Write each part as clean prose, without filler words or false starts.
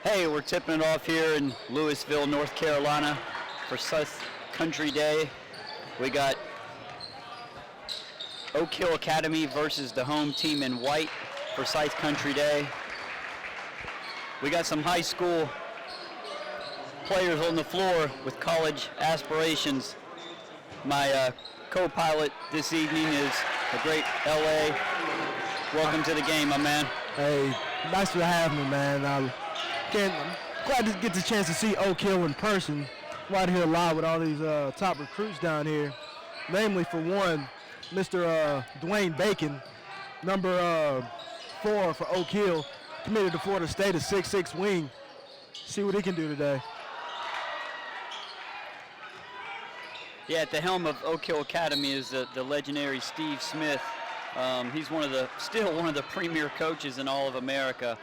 Hey, we're tipping it off here in Louisville, North Carolina for Forsyth Country Day. We got Oak Hill Academy versus the home team in white for Forsyth Country Day. We got some high school players on the floor with college aspirations. My co-pilot this evening is the great LA. Welcome to the game, my man. Hey, nice to have me, man. I'm glad to get the chance to see Oak Hill in person. Right here live with all these top recruits down here. Namely, for one, Mr. Dwayne Bacon, number 4 for Oak Hill, committed to Florida State, a 6'6" wing. See what he can do today. Yeah, at the helm of Oak Hill Academy is the legendary Steve Smith. He's still one of the premier coaches in all of America.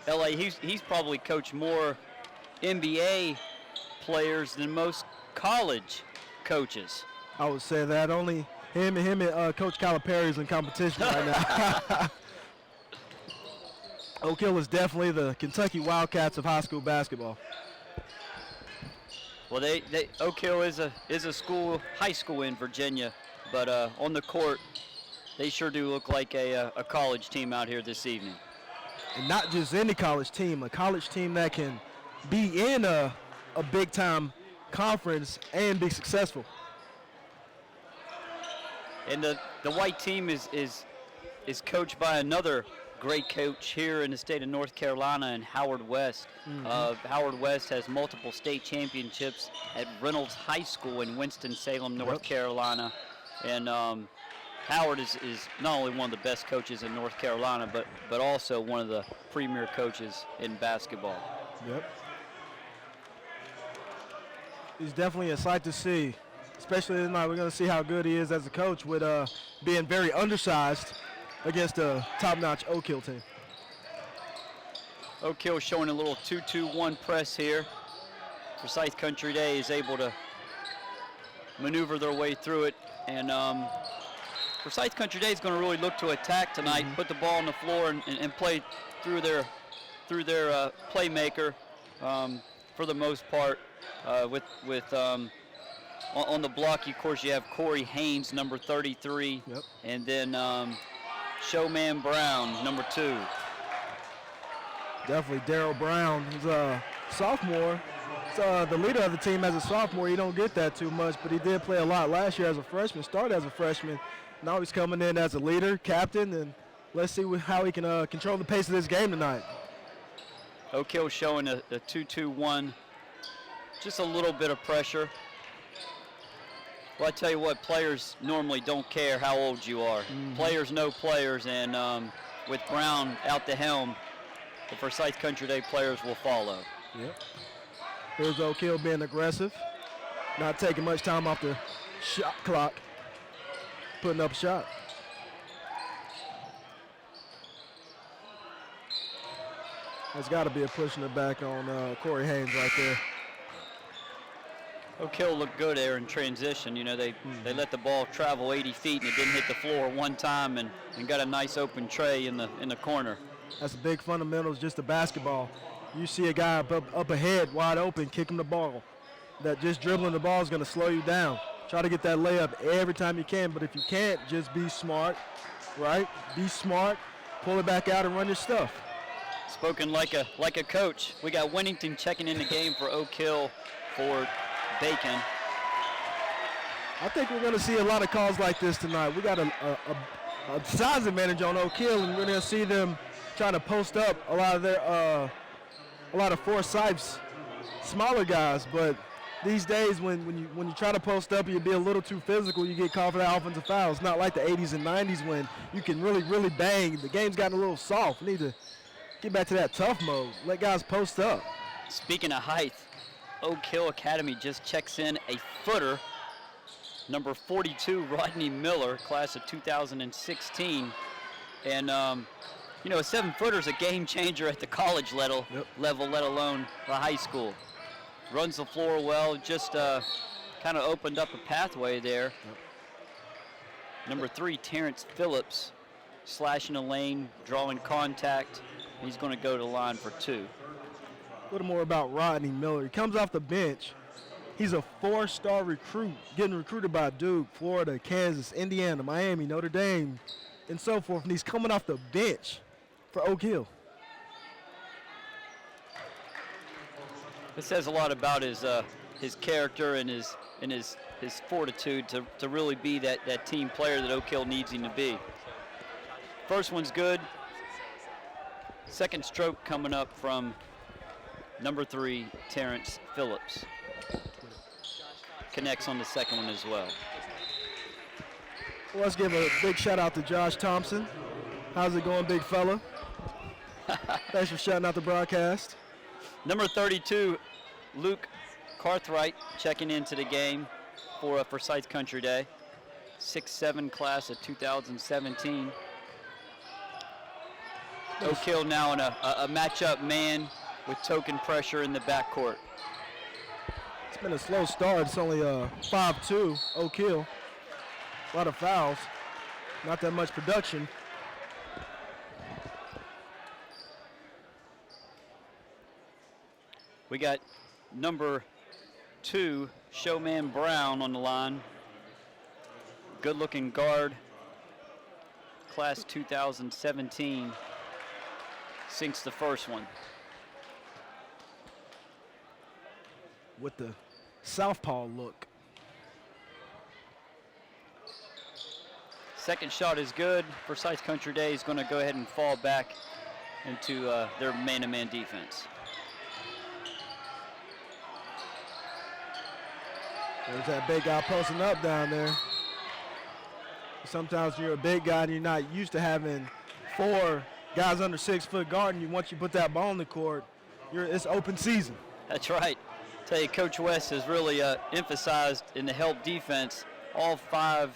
LA, he's probably coached more NBA players than most college coaches. I would say that. Only him and Coach Calipari's in competition right now. Oak Hill is definitely the Kentucky Wildcats of high school basketball. Well, Oak Hill is a high school in Virginia, but on the court, they sure do look like a college team out here this evening. And not just any college team, a college team that can be in a big-time conference and be successful. And the white team is coached by another great coach here in the state of North Carolina, and Howard West. Howard West has multiple state championships at Reynolds High School in Winston-Salem, North Carolina. And Howard is not only one of the best coaches in North Carolina, but also one of the premier coaches in basketball. Yep. He's definitely a sight to see, especially tonight. We're going to see how good he is as a coach with being very undersized against a top-notch Oak Hill team. Oak Hill showing a little 2-2-1 press here. Forsyth Country Day is able to maneuver their way through it, and Forsyth Country Day is going to really look to attack tonight, put the ball on the floor and play through their playmaker for the most part. On the block, of course, you have Corey Haynes, number 33, and then Showman Brown, number 2. Definitely Darryl Brown. He's a sophomore. The leader of the team as a sophomore. You don't get that too much, but he did play a lot last year as a freshman, started as a freshman. Now he's coming in as a leader, captain, and let's see how he can control the pace of this game tonight. Oak Hill showing a 2-2-1, just a little bit of pressure. Well, I tell you what, players normally don't care how old you are. Players know players, and with Brown out the helm, the Forsyth Country Day players will follow. Yep. Here's Oak Hill being aggressive, not taking much time off the shot clock, putting up a shot. There's got to be a pushing it back on Corey Haynes right there. Oak Hill looked good there in transition. You know, they let the ball travel 80 feet and it didn't hit the floor one time, and got a nice open tray in the corner. That's a big fundamentals, just a basketball. You see a guy up ahead, wide open, kick him the ball. That just dribbling the ball is going to slow you down. Try to get that layup every time you can, but if you can't, just be smart, right? Be smart, pull it back out and run your stuff. Spoken like a coach. We got Winnington checking in the game for Oak Hill for Bacon. I think we're going to see a lot of calls like this tonight. We got a size advantage on Oak Hill, and we're going to see them trying to post up a lot of Forsyth's smaller guys. But these days, when you try to post up, you be a little too physical, you get called for that offensive foul. It's not like the 80s and 90s when you can really bang. The game's gotten a little soft. We need to get back to that tough mode. Let guys post up. Speaking of height, Oak Hill Academy just checks in a footer. Number 42, Rodney Miller, class of 2016. And, a 7-footer is a game changer at the college level, let alone the high school. Runs the floor well, just kind of opened up a pathway there. Number 3, Terrence Phillips, slashing the lane, drawing contact. He's going to go to the line for 2. A little more about Rodney Miller. He comes off the bench. He's a 4-star recruit, getting recruited by Duke, Florida, Kansas, Indiana, Miami, Notre Dame, and so forth. And he's coming off the bench for Oak Hill. It says a lot about his character and his fortitude to really be that team player that Oak Hill needs him to be. First one's good. Second stroke coming up from number 3, Terrence Phillips. Connects on the second one as well. Well, let's give a big shout out to Josh Thompson. How's it going, big fella? Thanks for shouting out the broadcast. Number 32, Luke Cartwright, checking into the game for Forsyth Country Day. 6'7" class of 2017. Oak Hill now in a matchup man with token pressure in the backcourt. It's been a slow start. It's only 5-2 Oak Hill. A lot of fouls. Not that much production. We got number 2, Showman Brown, on the line. Good-looking guard, class 2017. Sinks the first one. With the southpaw look. Second shot is good. Forsyth Country Day is going to go ahead and fall back into their man-to-man defense. There's that big guy posting up down there. Sometimes when you're a big guy and you're not used to having 4 guys under 6 foot guarding you, once you put that ball in the court, it's open season. That's right. Tell you, Coach West has really emphasized in the help defense, all 5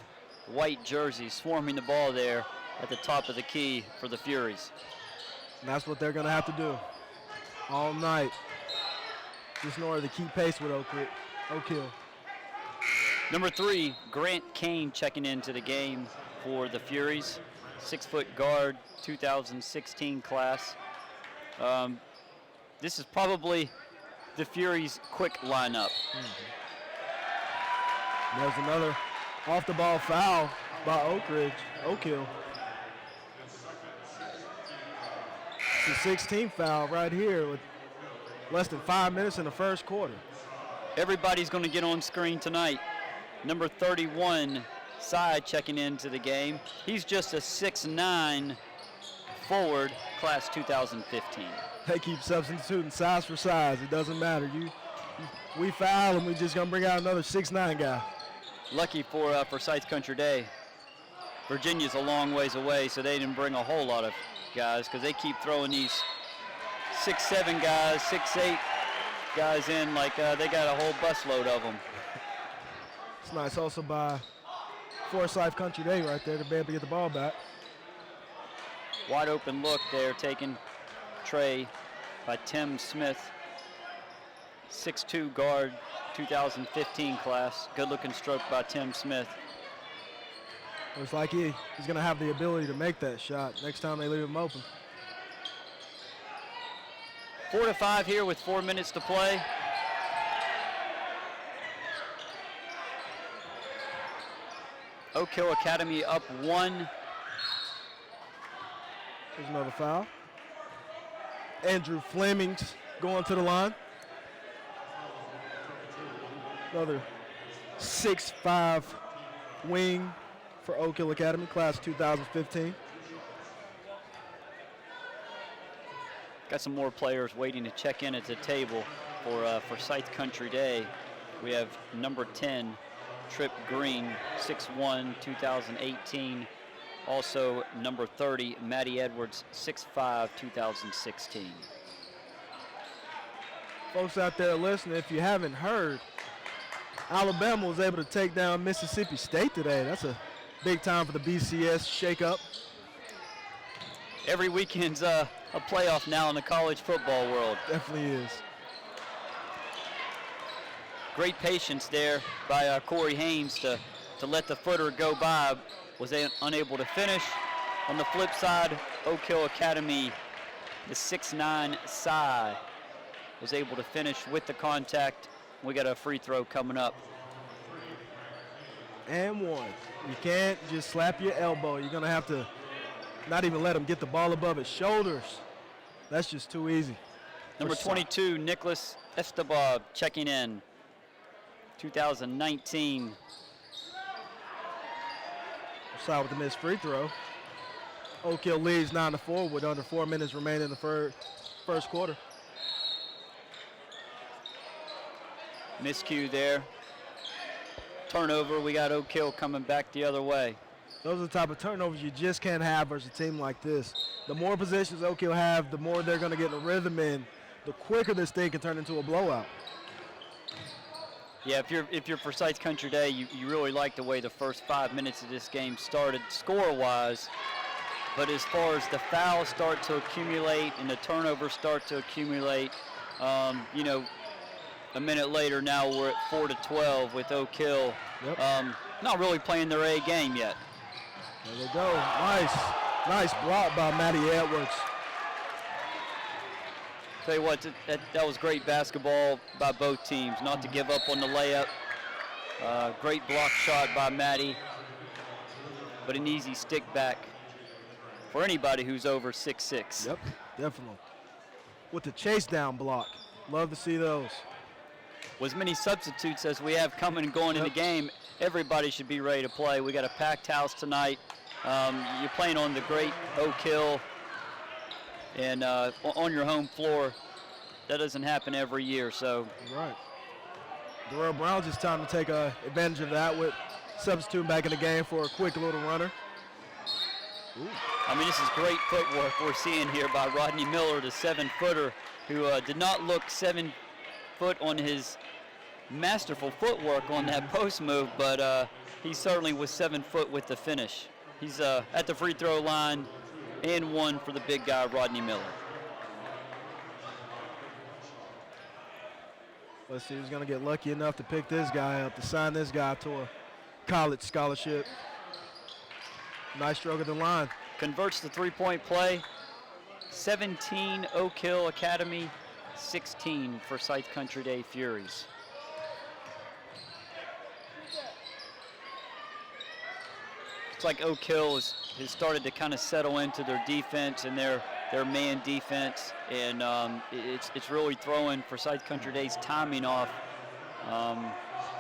white jerseys swarming the ball there at the top of the key for the Furies. And that's what they're going to have to do all night, just in order to keep pace with Oak Hill. Number 3, Grant Kane, checking into the game for the Furies. 6-foot guard, 2016 class. This is probably the Furies' quick lineup. There's another off-the-ball foul by Oak Hill. It's the 16th foul right here with less than 5 minutes in the first quarter. Everybody's going to get on screen tonight. Number 31, Side, checking into the game. He's just a 6'9" forward, class 2015. They keep substituting size for size. It doesn't matter. We foul and we just gonna bring out another 6'9" guy. Lucky for Forsyth Country Day, Virginia's a long ways away, so they didn't bring a whole lot of guys because they keep throwing these 6'7" guys, 6'8" guys in like they got a whole busload of them. It's nice also by Forsyth Country Day right there to be able to get the ball back. Wide open look there, taken tray by Tim Smith. 6'2" guard, 2015 class. Good looking stroke by Tim Smith. Looks like he's going to have the ability to make that shot next time they leave him open. 4-5 here with 4 minutes to play. Oak Hill Academy up 1. There's another foul. Andrew Fleming's going to the line. Another 6'5" wing for Oak Hill Academy, class 2015. Got some more players waiting to check in at the table for Forsyth Country Day. We have number 10, Trip Green, 6'1", 2018. Also number 30, Maddie Edwards, 6'5", 2016. Folks out there listening, if you haven't heard, Alabama was able to take down Mississippi State today. That's a big time for the BCS shakeup. Every weekend's a playoff now in the college football world. Definitely is. Great patience there by Corey Haynes to let the footer go by. Was unable to finish. On the flip side, Oak Hill Academy, the 6'9" Cy was able to finish with the contact. We got a free throw coming up. And one. You can't just slap your elbow. You're going to have to not even let him get the ball above his shoulders. That's just too easy. Number 22, Nicholas Esteban checking in. 2019. Forsyth with the missed free throw. Oak Hill leads 9-4 with under 4 minutes remaining in the first quarter. Miscue there. Turnover, we got Oak Hill coming back the other way. Those are the type of turnovers you just can't have versus a team like this. The more possessions Oak Hill have, the more they're going to get in a rhythm, and the quicker this thing can turn into a blowout. Yeah, if you're Forsyth Country Day, you really like the way the first 5 minutes of this game started score-wise. But as far as the fouls start to accumulate and the turnovers start to accumulate, you know, a minute later now we're at 4-12 with Oak Hill. Yep. Not really playing their A game yet. There they go. Nice block by Matty Edwards. Tell you what, that was great basketball by both teams, not to give up on the layup. Great block shot by Matty, but an easy stick back for anybody who's over 6'6". Yep, definitely. With the chase down block. Love to see those. With as many substitutes as we have coming and going in the game, everybody should be ready to play. We got a packed house tonight. You're playing on the great Oak Hill and on your home floor. That doesn't happen every year, so. Right. Darrell Brown just time to take advantage of that with substituting back in the game for a quick little runner. Ooh. I mean, this is great footwork we're seeing here by Rodney Miller, the 7-footer, who did not look 7 foot on his masterful footwork on that post move, but he certainly was 7 foot with the finish. He's at the free throw line and one for the big guy, Rodney Miller. Let's see who's going to get lucky enough to pick this guy up, to sign this guy to a college scholarship. Nice stroke at the line. Converts the three-point play. 17 Oak Hill Academy, 16 Forsyth Country Day Furies. It's like Oak Hill has started to kind of settle into their defense and their man defense, and it's really throwing Forsyth Country Day's timing off.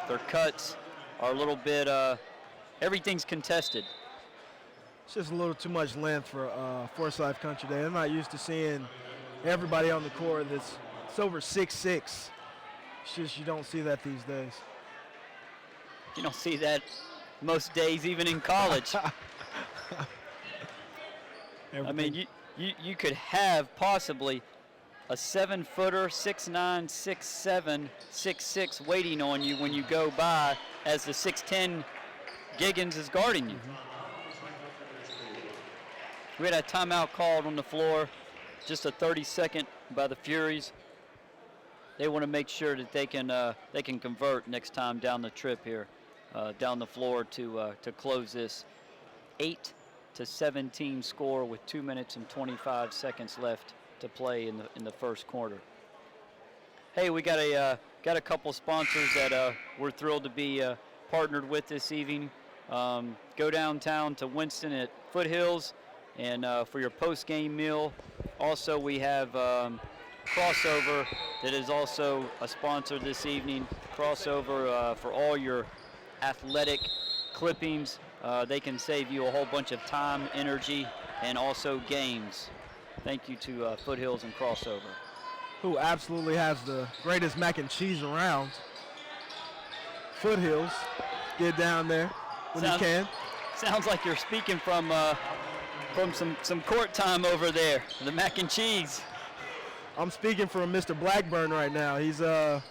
Their cuts are a little bit, everything's contested. It's just a little too much length for Forsyth Country Day. I'm not used to seeing everybody on the court that's over 6'6". It's just you don't see that these days. You don't see that most days, even in college. I mean, you could have possibly a 7-footer, 6'9", 6'7", 6'6", waiting on you when you go by as the 6'10" Giggins is guarding you. We had a timeout called on the floor, just a 30-second by the Furies. They want to make sure that they can convert next time down the trip here, down the floor to close this 8-17 score with 2 minutes and 25 seconds left to play in the first quarter. Hey, we got a couple sponsors that we're thrilled to be partnered with this evening. Go downtown to Winston at Foothills and for your post-game meal. Also, we have Crossover that is also a sponsor this evening. Crossover for all your athletic clippings. They can save you a whole bunch of time, energy, and also games. Thank you to Foothills and Crossover. Who absolutely has the greatest mac and cheese around. Foothills, get down there when you can. Sounds like you're speaking from some court time over there, the mac and cheese. I'm speaking from Mr. Blackburn right now. He's our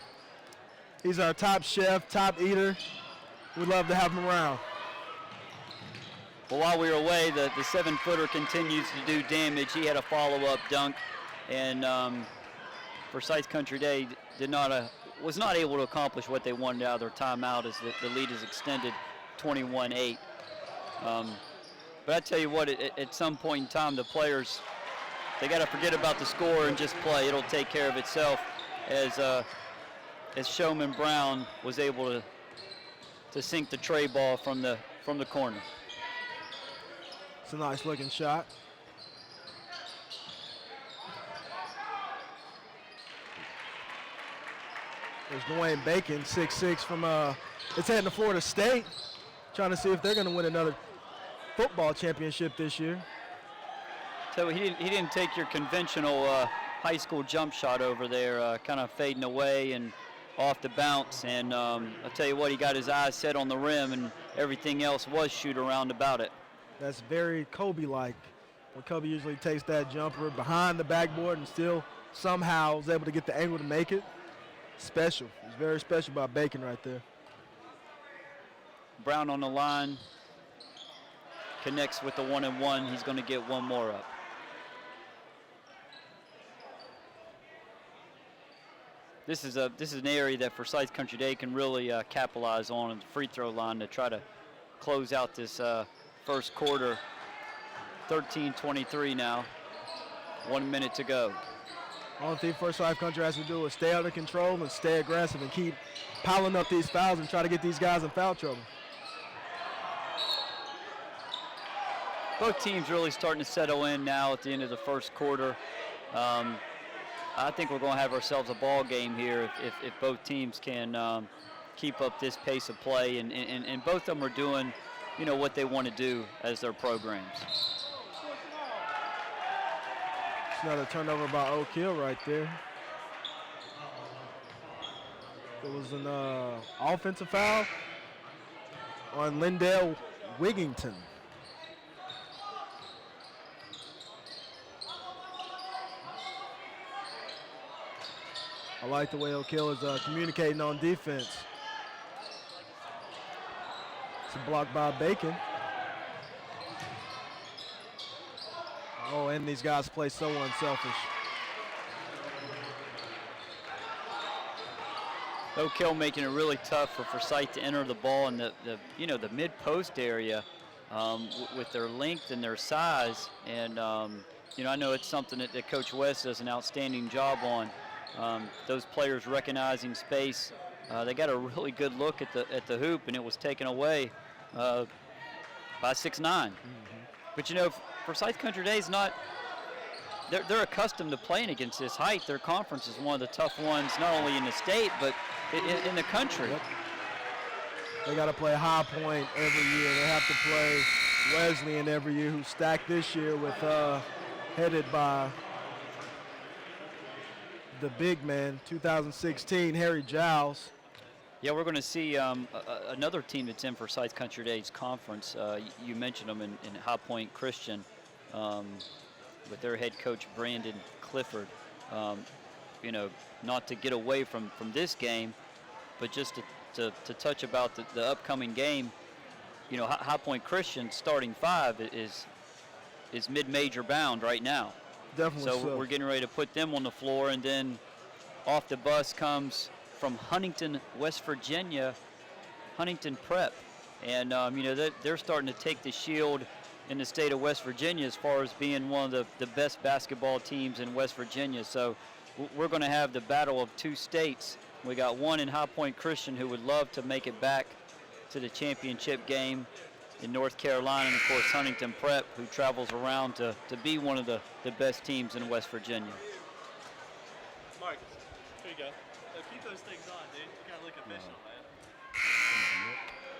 top chef, top eater. We'd love to have him around. Well, while we were away, the 7-footer continues to do damage. He had a follow-up dunk, and Forsyth Country Day was not able to accomplish what they wanted out of their timeout, as the lead is extended 21-8. But I tell you what, at some point in time, the players, they got to forget about the score and just play. It'll take care of itself. as Showman Brown was able to sink the tray ball from the corner. It's a nice looking shot. There's Dwayne Bacon, 6'6", from it's heading to Florida State, trying to see if they're going to win another football championship this year. So he didn't take your conventional high school jump shot over there, kind of fading away and off the bounce. And I'll tell you what, he got his eyes set on the rim, and everything else was shoot around about it. That's very Kobe-like. When Kobe usually takes that jumper behind the backboard and still somehow is able to get the angle to make it. Special. It's very special by Bacon right there. Brown on the line, connects with the 1-and-1. He's going to get one more up. This is an area that Forsyth Country Day can really capitalize on at the free throw line to try to close out this first quarter. 13-23 now. 1 minute to go. Only thing Forsyth Country has to do is stay under control and stay aggressive and keep piling up these fouls and try to get these guys in foul trouble. Both teams really starting to settle in now at the end of the first quarter. I think we're going to have ourselves a ball game here if both teams can keep up this pace of play, and both of them are doing, what they want to do as their programs. It's another turnover by Oak Hill right there. It was an offensive foul on Lindell Wigington. I like the way Oak Hill is communicating on defense. It's a block by Bacon. Oh, and these guys play so unselfish. Oak Hill making it really tough for Forsyth to enter the ball in the mid-post area with their length and their size. And, I know it's something that Coach West does an outstanding job on. Those players recognizing space. They got a really good look at the hoop, and it was taken away by 6'9". Mm-hmm. But Forsyth Country Day is not. They're accustomed to playing against this height. Their conference is one of the tough ones, not only in the state but in the country. Yep. They got to play High Point every year. They have to play Wesleyan every year, who's stacked this year with headed by the big man, 2016, Harry Giles. Yeah, we're going to see another team that's in Forsyth Country Day's conference. You mentioned them in High Point Christian with their head coach, Brandon Clifford. Not to get away from this game, but just to touch about the upcoming game. High Point Christian starting five is mid-major bound right now. Definitely so we're getting ready to put them on the floor, and then off the bus comes from Huntington, West Virginia, Huntington Prep. And, they're starting to take the shield in the state of West Virginia as far as being one of the best basketball teams in West Virginia. So we're going to have the battle of two states. We got one in High Point Christian who would love to make it back to the championship game in North Carolina, and of course Huntington Prep, who travels around to be one of the best teams in West Virginia. Marcus, here you go. Keep those things on, dude. You gotta look official, man.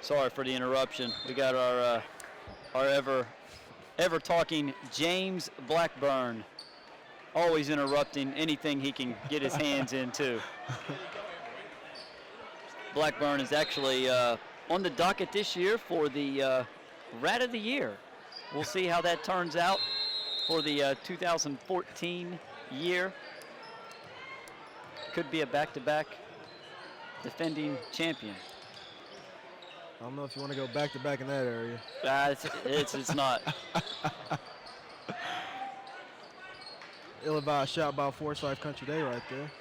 Sorry for the interruption. We got our ever talking James Blackburn, always interrupting anything he can get his hands into. Blackburn is actually on the docket this year for the Rat of the Year. We'll see how that turns out for the 2014 year. Could be a back-to-back defending champion. I don't know if you want to go back-to-back in that area. It's not. Ill-advised shot by Forsyth Country Day right there.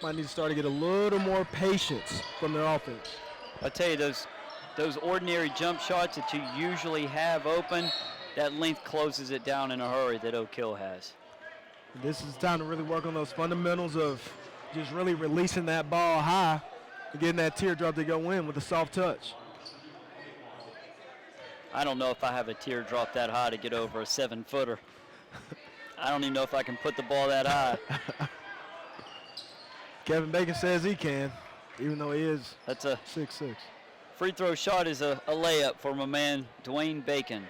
Might need to start to get a little more patience from their offense. I tell you, those ordinary jump shots that you usually have open, that length closes it down in a hurry that Oak Hill has. This is time to really work on those fundamentals of just really releasing that ball high and getting that teardrop to go in with a soft touch. I don't know if I have a teardrop that high to get over a 7-footer. I don't even know if I can put the ball that high. Kevin Bacon says he can, even though he is That's a 6'6". free throw shot is a layup for my man, Dwayne Bacon.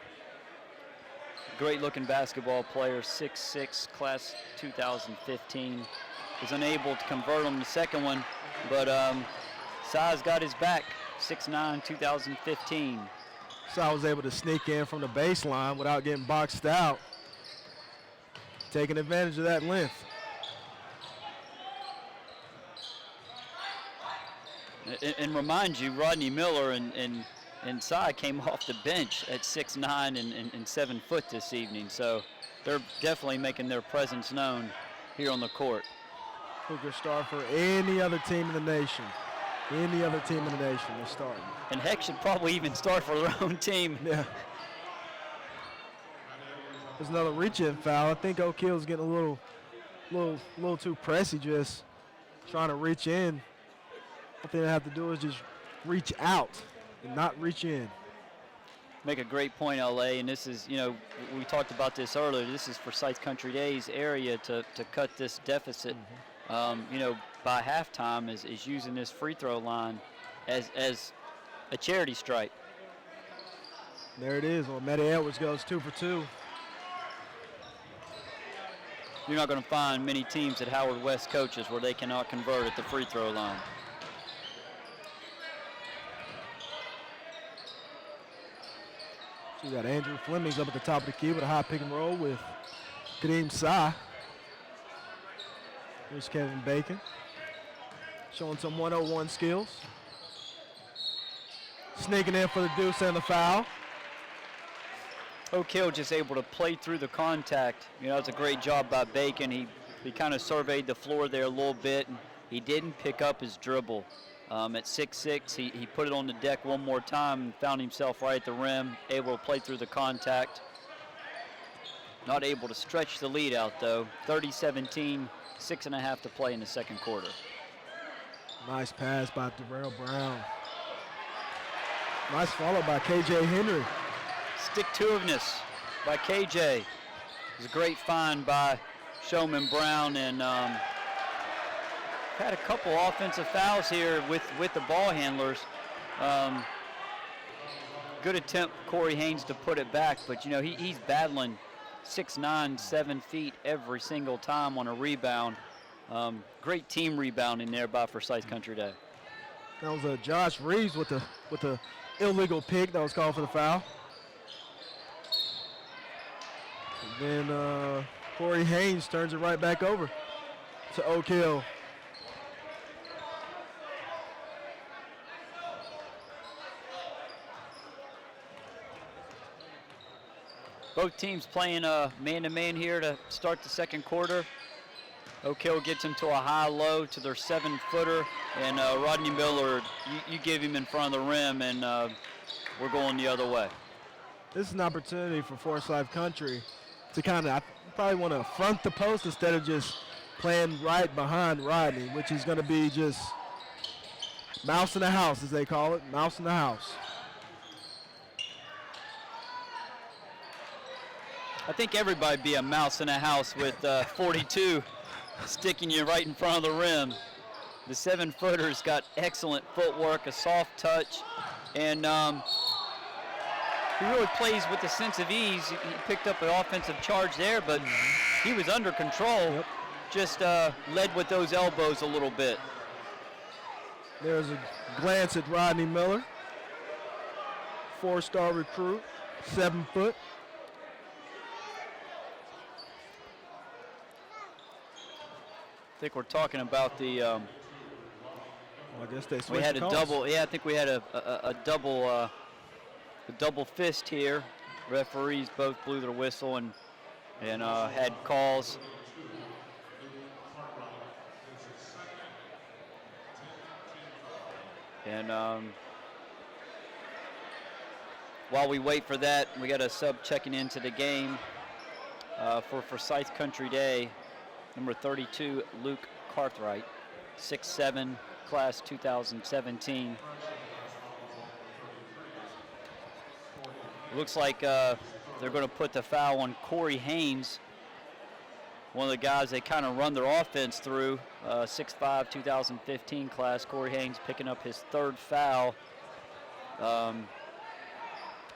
Great looking basketball player, 6'6", class 2015. Was unable to convert on the second one, but Size got his back, 6'9", 2015. So I was able to sneak in from the baseline without getting boxed out, taking advantage of that length. And remind you, Rodney Miller and Cy came off the bench at 6'9" and 7 foot this evening, so they're definitely making their presence known here on the court. Who could start for any other team in the nation? Any other team in the nation is starting. And heck, should probably even start for their own team. Yeah. There's another reach-in foul. I think Oak Hill's getting a little too pressy, just trying to reach in. All they have to do is just reach out and not reach in. Make a great point, LA, and this is, we talked about this earlier. This is Forsyth Country Days area to cut this deficit. By halftime is using this free throw line as a charity stripe. There it is. Well, Matty Edwards goes 2 for 2. You're not going to find many teams that Howard West coaches where they cannot convert at the free throw line. So we got Andrew Flemings up at the top of the key with a high pick and roll with Kadeem Sy. Here's Kevin Bacon showing some 101 skills. Sneaking in for the deuce and the foul. Oak Hill just able to play through the contact. It's a great job by Bacon. He kind of surveyed the floor there a little bit. And he didn't pick up his dribble. At 6'6", he put it on the deck one more time and found himself right at the rim, able to play through the contact. Not able to stretch the lead out, though. 30-17, 6.5 to play in the second quarter. Nice pass by Darrell Brown. Nice follow by KJ Henry. Stick-to-itiveness by KJ. It was a great find by Showman Brown, and had a couple offensive fouls here with the ball handlers. Good attempt, Corey Haynes, to put it back, but he's battling 6'9", 7 feet every single time on a rebound. Great team rebounding there by Forsyth Country Day. That was Josh Reeves with the illegal pick that was called for the foul. And then Corey Haynes turns it right back over to Oak Hill. Both teams playing man-to-man here to start the second quarter. Oak Hill gets him to a high-low to their 7-footer, and Rodney Miller, you give him in front of the rim, and we're going the other way. This is an opportunity for Forsyth Country to kind of, I probably want to front the post instead of just playing right behind Rodney, which is going to be just mouse in the house, as they call it, mouse in the house. I think everybody be a mouse in a house with 42 sticking you right in front of the rim. The 7-footer's got excellent footwork, a soft touch, and he really plays with a sense of ease. He picked up an offensive charge there, but he was under control. Yep. Just led with those elbows a little bit. There's a glance at Rodney Miller, 4-star recruit, 7 foot. I think we're talking about the. Well, I guess they switched we had a calls. double. Yeah, I think we had a double fist here. Referees both blew their whistle and had calls. And while we wait for that, we got a sub checking into the game for Forsyth Country Day. number 32, Luke Cartwright, 6'7", class 2017. Looks like they're going to put the foul on Corey Haynes, one of the guys they kind of run their offense through, 6'5", 2015 class. Corey Haynes picking up his 3rd foul.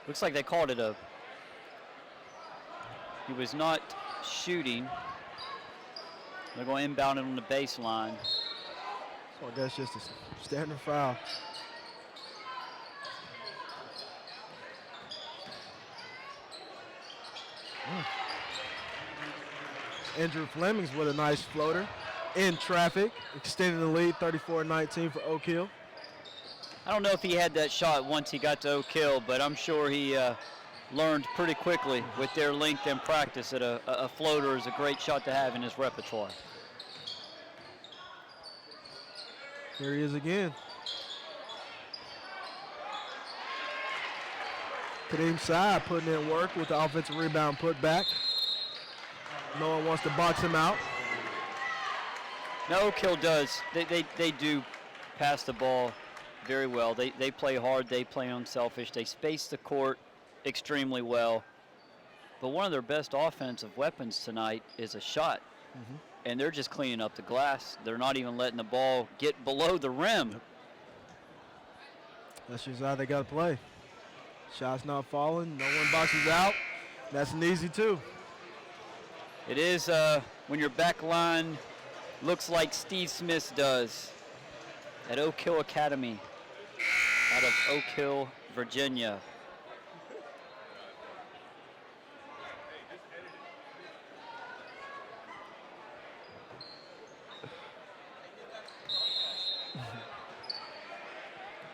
Looks like they called it he was not shooting. They're going to inbound it on the baseline. So that's just a standard foul. Andrew Flemings with a nice floater. In traffic, extending the lead, 34-19 for Oak Hill. I don't know if he had that shot once he got to Oak Hill, but I'm sure he learned pretty quickly with their length and practice that a floater is a great shot to have in his repertoire. Here he is again. Kadeem Sy putting in work with the offensive rebound put back. No one wants to box him out. No, Oak Hill does. They do pass the ball very well. They play hard. They play unselfish. They space the court extremely well. But one of their best offensive weapons tonight is a shot. And they're just cleaning up the glass. They're not even letting the ball get below the rim. That's just how they got to play. Shots not falling. No one boxes out. That's an easy 2. It is when your back line looks like Steve Smith does at Oak Hill Academy out of Oak Hill, Virginia.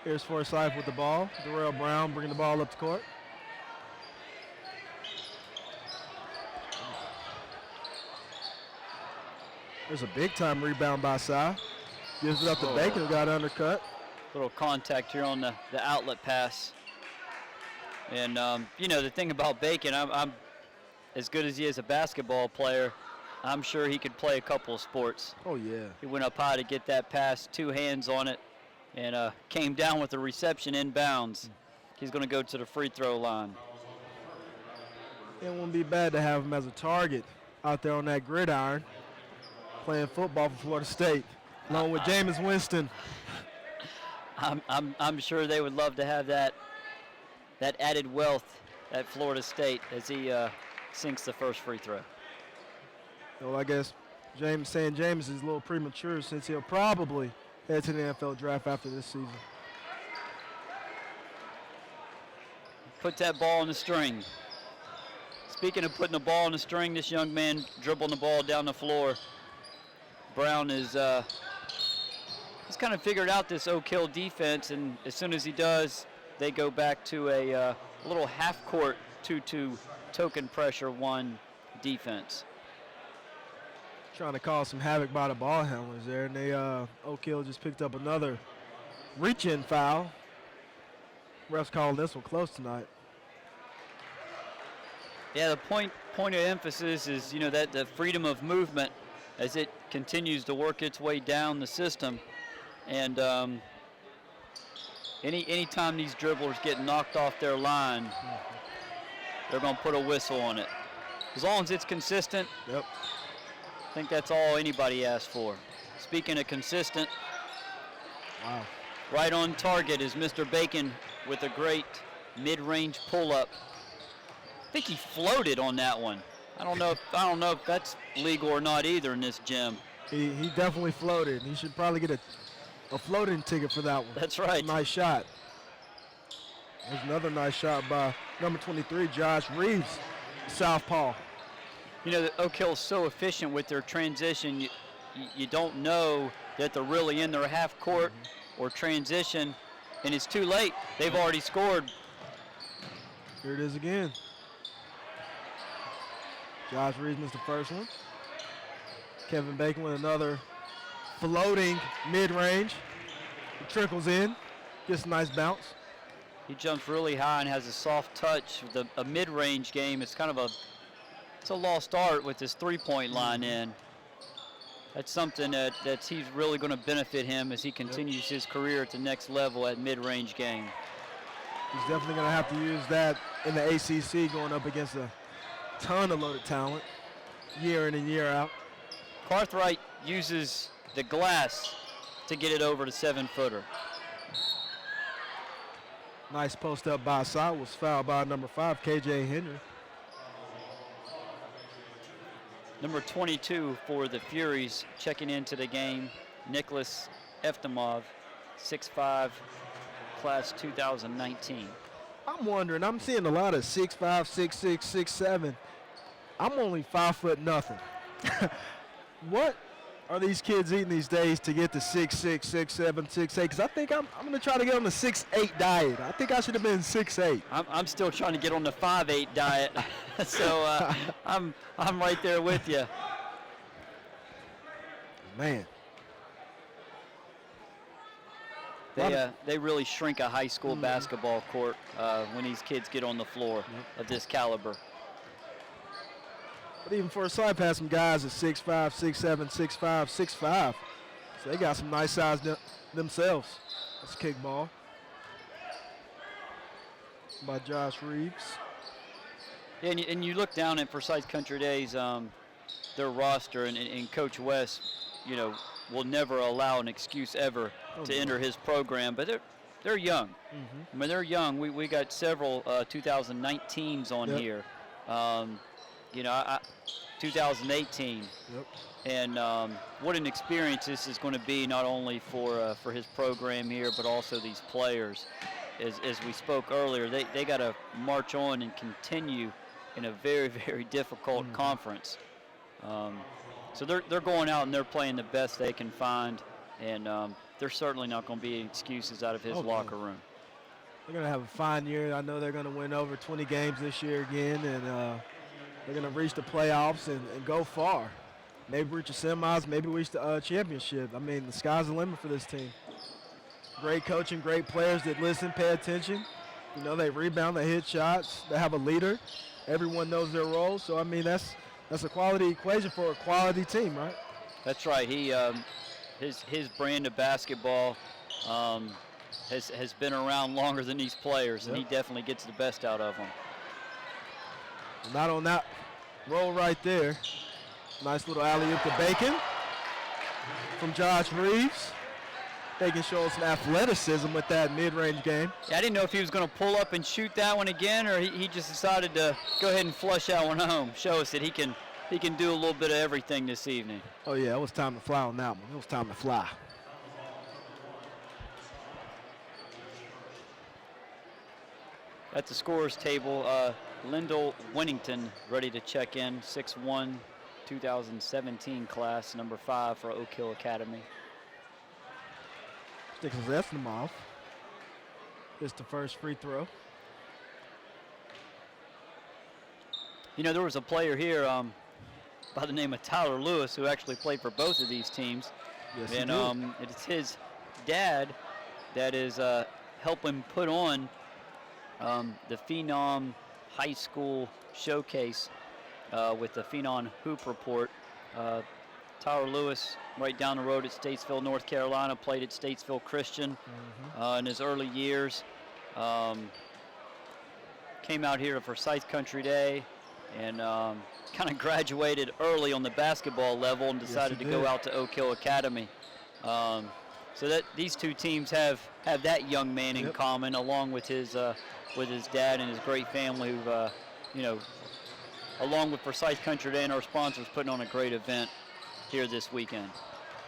Here's Forsyth with the ball. Darrell Brown bringing the ball up the court. There's a big-time rebound by Sy. Gives it up to Bacon, who got undercut. Little contact here on the outlet pass. And, you know, the thing about Bacon, I'm as good as he is a basketball player, I'm sure he could play a couple of sports. Oh, yeah. He went up high to get that pass, 2 hands on it, and came down with the reception inbounds. He's going to go to the free throw line. It wouldn't be bad to have him as a target out there on that gridiron, playing football for Florida State, along with Jameis Winston. I'm sure they would love to have that added wealth at Florida State as he sinks the first free throw. Well, I guess James is a little premature since he'll probably head to the NFL draft after this season. Put that ball on the string. Speaking of putting the ball on the string, this young man dribbling the ball down the floor. Brown is he's kind of figured out this Oak Hill defense, and as soon as he does, they go back to a little half-court 2-2 token pressure 1 defense. Trying to cause some havoc by the ball handlers there, and they Oak Hill just picked up another reach-in foul. Refs calling this one close tonight. Yeah, the point of emphasis is, you know, that the freedom of movement as it continues to work its way down the system, and anytime these dribblers get knocked off their line, they're going to put a whistle on it. As long as it's consistent. Yep. I think that's all anybody asks for. Speaking of consistent, wow, right on target is Mr. Bacon with a great mid-range pull-up. I think he floated on that one. I don't know if that's legal or not either in this gym. He definitely floated. He should probably get a floating ticket for that one. That's right. Nice shot. There's another nice shot by number 23, Josh Reeves, southpaw. You know, the Oak Hill's so efficient with their transition, you don't know that they're really in their half court or transition, and it's too late. They've already scored. Here it is again. Josh Reeves missed the first one. Kevin Bacon with another floating mid-range. It trickles in, gets a nice bounce. He jumps really high and has a soft touch. A mid-range game, it's kind of it's a lost art with this three-point line in. That's something that he's really going to benefit him as he continues his career at the next level at mid-range game. He's definitely going to have to use that in the ACC going up against a ton of loaded talent year in and year out. Cartwright uses the glass to get it over the 7-footer. Nice post up by side, was fouled by number 5, KJ Henry. Number 22 for the Furies checking into the game, Nicholas Eftimov, 6'5", class 2019. I'm wondering, I'm seeing a lot of 6'5", 6'6", 6'7". I'm only 5 foot nothing. What are these kids eating these days to get to 6'6", 6'7", 6'8"? Because I think I'm going to try to get on the 6'8" diet. I think I should have been 6'8". I'm still trying to get on the 5'8" diet, so I'm right there with you. Man. They really shrink a high school basketball court when these kids get on the floor of this caliber. But even Forsyth has some guys at 6'5", 6'7", 6'5", 6'5". So they got some nice size themselves. That's kickball by Josh Reeves. Yeah, and you look down at Forsyth Country Days, their roster, and Coach West, will never allow an excuse ever to enter his program. But they're young. I mean, they're young. We got several 2019s on here. 2018. Yep. And what an experience this is going to be, not only for his program here, but also these players. As we spoke earlier, they got to march on and continue in a very, very difficult conference. So they're going out and they're playing the best they can find, and there's certainly not going to be any excuses out of his locker room. They're going to have a fine year. I know they're going to win over 20 games this year again, and they're going to reach the playoffs and go far. Maybe reach the semis, maybe reach the championship. I mean, the sky's the limit for this team. Great coaching, great players that listen, pay attention. They rebound, they hit shots, they have a leader. Everyone knows their role. So, I mean, that's a quality equation for a quality team, right? That's right. He his brand of basketball has been around longer than these players, and he definitely gets the best out of them. Not on that roll right there. Nice little alley-oop to Bacon from Josh Reeves. Bacon showing some athleticism with that mid-range game. Yeah, I didn't know if he was going to pull up and shoot that one again, or he just decided to go ahead and flush that one home. Show us that he can do a little bit of everything this evening. Oh yeah, it was time to fly on that one. It was time to fly. At the scorers table, Lyndall Winnington ready to check in, 6'1", 2017 class, number 5 for Oak Hill Academy. Sticks his Eftimov. It's the first free throw. There was a player here by the name of Tyler Lewis who actually played for both of these teams. Yes, and it's his dad that is helping put on the Phenom High School Showcase with the Phenom Hoop Report. Tyler Lewis, right down the road at Statesville, North Carolina, played at Statesville Christian in his early years. Came out here to Forsyth Country Day and kind of graduated early on the basketball level and decided to go out to Oak Hill Academy. So that these two teams have that young man in common, along with his dad and his great family, who along with Forsyth Country Day and our sponsors, putting on a great event here this weekend.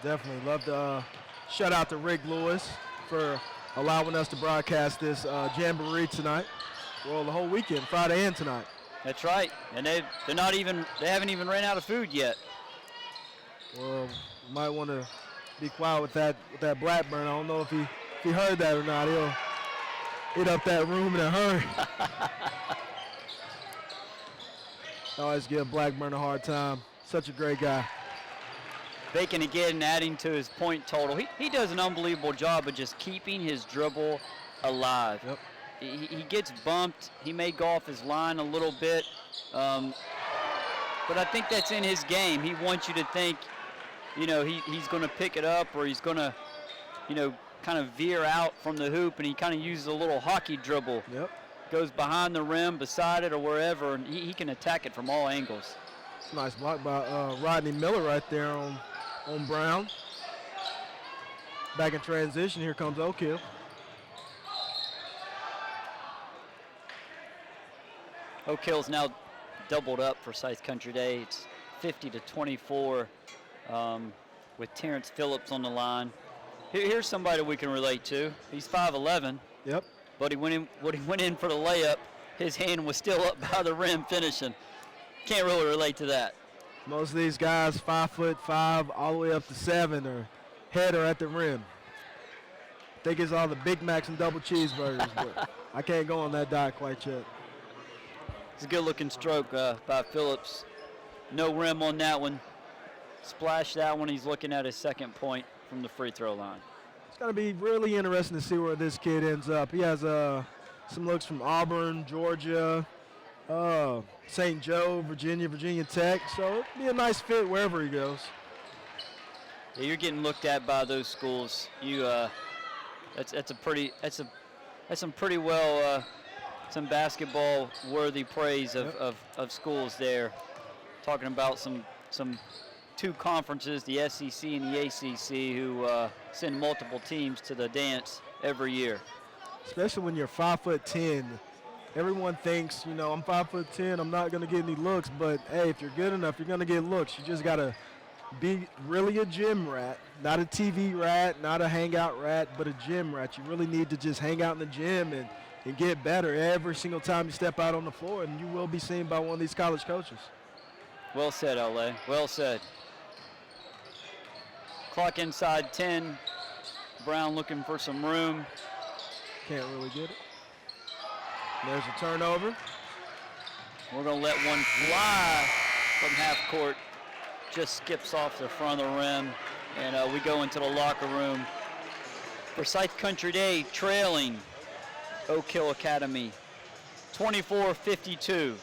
Definitely love to shout out to Rick Lewis for allowing us to broadcast this jamboree tonight. Well, the whole weekend, Friday and tonight. That's right, and they haven't even ran out of food yet. Well, you might want to be quiet with that Blackburn. I don't know if he heard that or not. He'll hit up that room in a hurry. I always give Blackburn a hard time. Such a great guy. Bacon again adding to his point total. He does an unbelievable job of just keeping his dribble alive. Yep. He gets bumped. He may go off his line a little bit. But I think that's in his game. He wants you to think he's going to pick it up, or he's going to, kind of veer out from the hoop, and he kind of uses a little hockey dribble. Yep. Goes behind the rim, beside it, or wherever, and he can attack it from all angles. It's a nice block by Rodney Miller right there on Brown. Back in transition, here comes Oak Hill. Oak Hill's now doubled up for Forsyth Country Day. It's 50-24 with Terrence Phillips on the line. Here's somebody we can relate to. He's 5'11". Yep. But when he went in for the layup, his hand was still up by the rim finishing. Can't really relate to that. Most of these guys, 5'5", all the way up to 7, are header at the rim. I think it's all the Big Macs and double cheeseburgers, but I can't go on that diet quite yet. It's a good-looking stroke by Phillips. No rim on that one. Splash that one. He's looking at his second point from the free throw line. It's going to be really interesting to see where this kid ends up. He has some looks from Auburn, Georgia, St. Joe, Virginia Tech. So it'll be a nice fit wherever he goes. Yeah, you're getting looked at by those schools. That's some pretty well some basketball worthy praise of schools there. Talking about some two conferences, the SEC and the ACC, who send multiple teams to the dance every year. Especially when you're 5'10". Everyone thinks, I'm 5'10", I'm not going to get any looks. But, hey, if you're good enough, you're going to get looks. You just got to be really a gym rat, not a TV rat, not a hangout rat, but a gym rat. You really need to just hang out in the gym and get better every single time you step out on the floor, and you will be seen by one of these college coaches. Well said, L.A. Well said. Clock inside 10. Brown looking for some room. Can't really get it. There's a turnover. We're going to let one fly from half court. Just skips off the front of the rim. And we go into the locker room. Forsyth Country Day trailing Oak Hill Academy 24-52.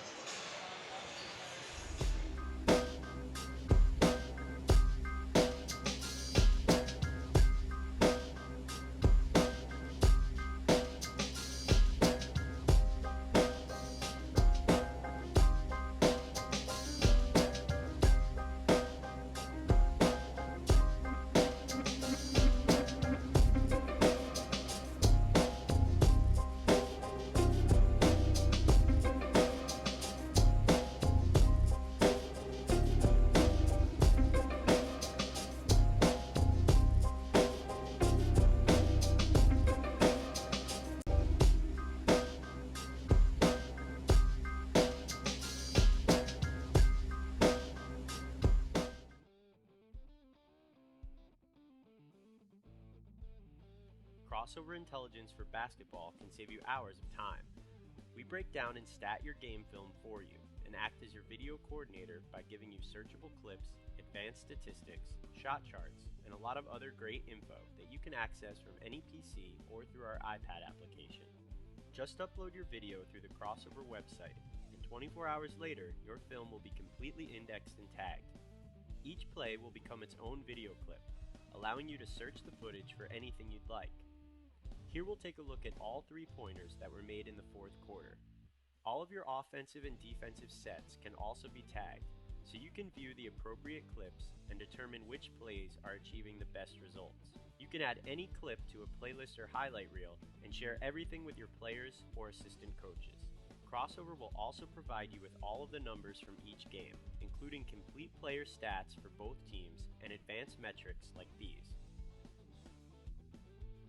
Crossover intelligence for basketball can save you hours of time. We break down and stat your game film for you and act as your video coordinator by giving you searchable clips, advanced statistics, shot charts, and a lot of other great info that you can access from any PC or through our iPad application. Just upload your video through the Crossover website, and 24 hours later, your film will be completely indexed and tagged. Each play will become its own video clip, allowing you to search the footage for anything you'd like. Here we'll take a look at all 3-pointers that were made in the fourth quarter. All of your offensive and defensive sets can also be tagged, so you can view the appropriate clips and determine which plays are achieving the best results. You can add any clip to a playlist or highlight reel and share everything with your players or assistant coaches. Crossover will also provide you with all of the numbers from each game, including complete player stats for both teams and advanced metrics like these.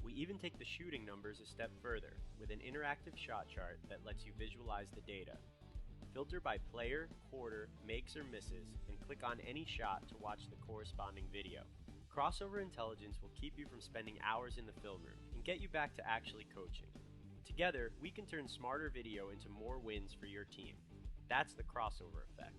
We even take the shooting numbers a step further with an interactive shot chart that lets you visualize the data. Filter by player, quarter, makes or misses, and click on any shot to watch the corresponding video. Crossover intelligence will keep you from spending hours in the film room and get you back to actually coaching. Together, we can turn smarter video into more wins for your team. That's the crossover effect.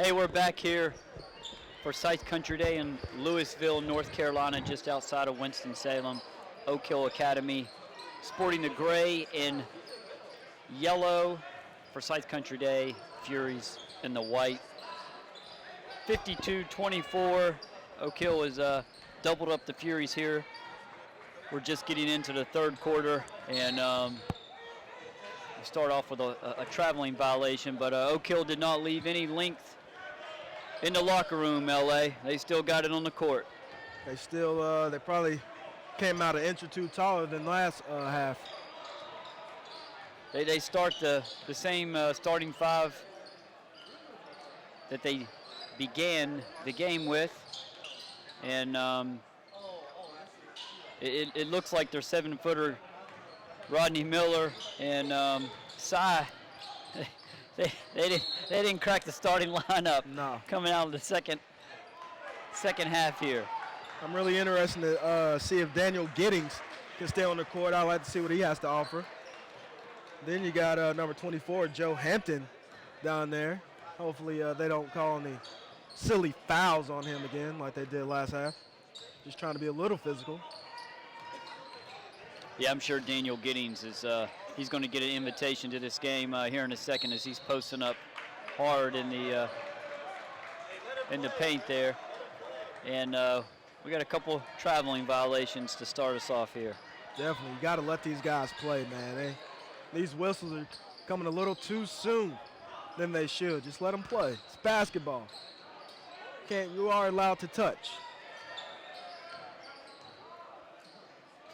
Hey, we're back here for Forsyth Country Day in Louisville, North Carolina, just outside of Winston-Salem. Oak Hill Academy sporting the gray and yellow. Forsyth Country Day, Furies in the white. 52-24. Oak Hill has doubled up the Furies here. We're just getting into the third quarter, and we start off with a traveling violation, but Oak Hill did not leave any length in the locker room, LA. They still got it on the court. They still, they probably came out an inch or two taller than last half. They start the same starting five that they began the game with, and it looks like their 7-footer Rodney Miller and Cy. They didn't crack the starting lineup. No. Coming out of the second half here. I'm really interested to see if Daniel Giddings can stay on the court. I'd like to see what he has to offer. Then you got number 24, Joe Hampton, down there. Hopefully they don't call any silly fouls on him again like they did last half. Just trying to be a little physical. Yeah, I'm sure Daniel Giddings is he's going to get an invitation to this game here in a second as he's posting up hard in the paint there. And we got a couple traveling violations to start us off here. Definitely, you got to let these guys play, man. These whistles are coming a little too soon than they should. Just let them play. It's basketball. You are allowed to touch.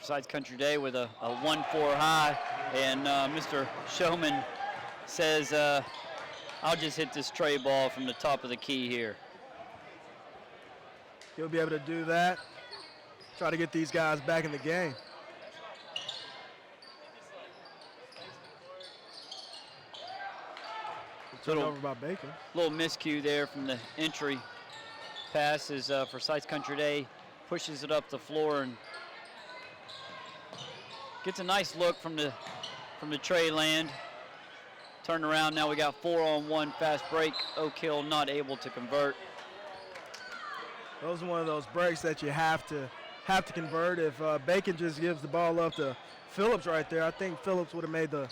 Forsyth Country Day with a 1-4 high, and Mr. Showman says, I'll just hit this tray ball from the top of the key here. He'll be able to do that. Try to get these guys back in the game. Turnover by Bacon. Little miscue there from the entry pass as Forsyth Country Day pushes it up the floor and gets a nice look from the tray land. Turn around, now we got 4-on-1 fast break. Oak Hill not able to convert. Those are one of those breaks that you have to convert. If Bacon just gives the ball up to Phillips right there, I think Phillips would have made the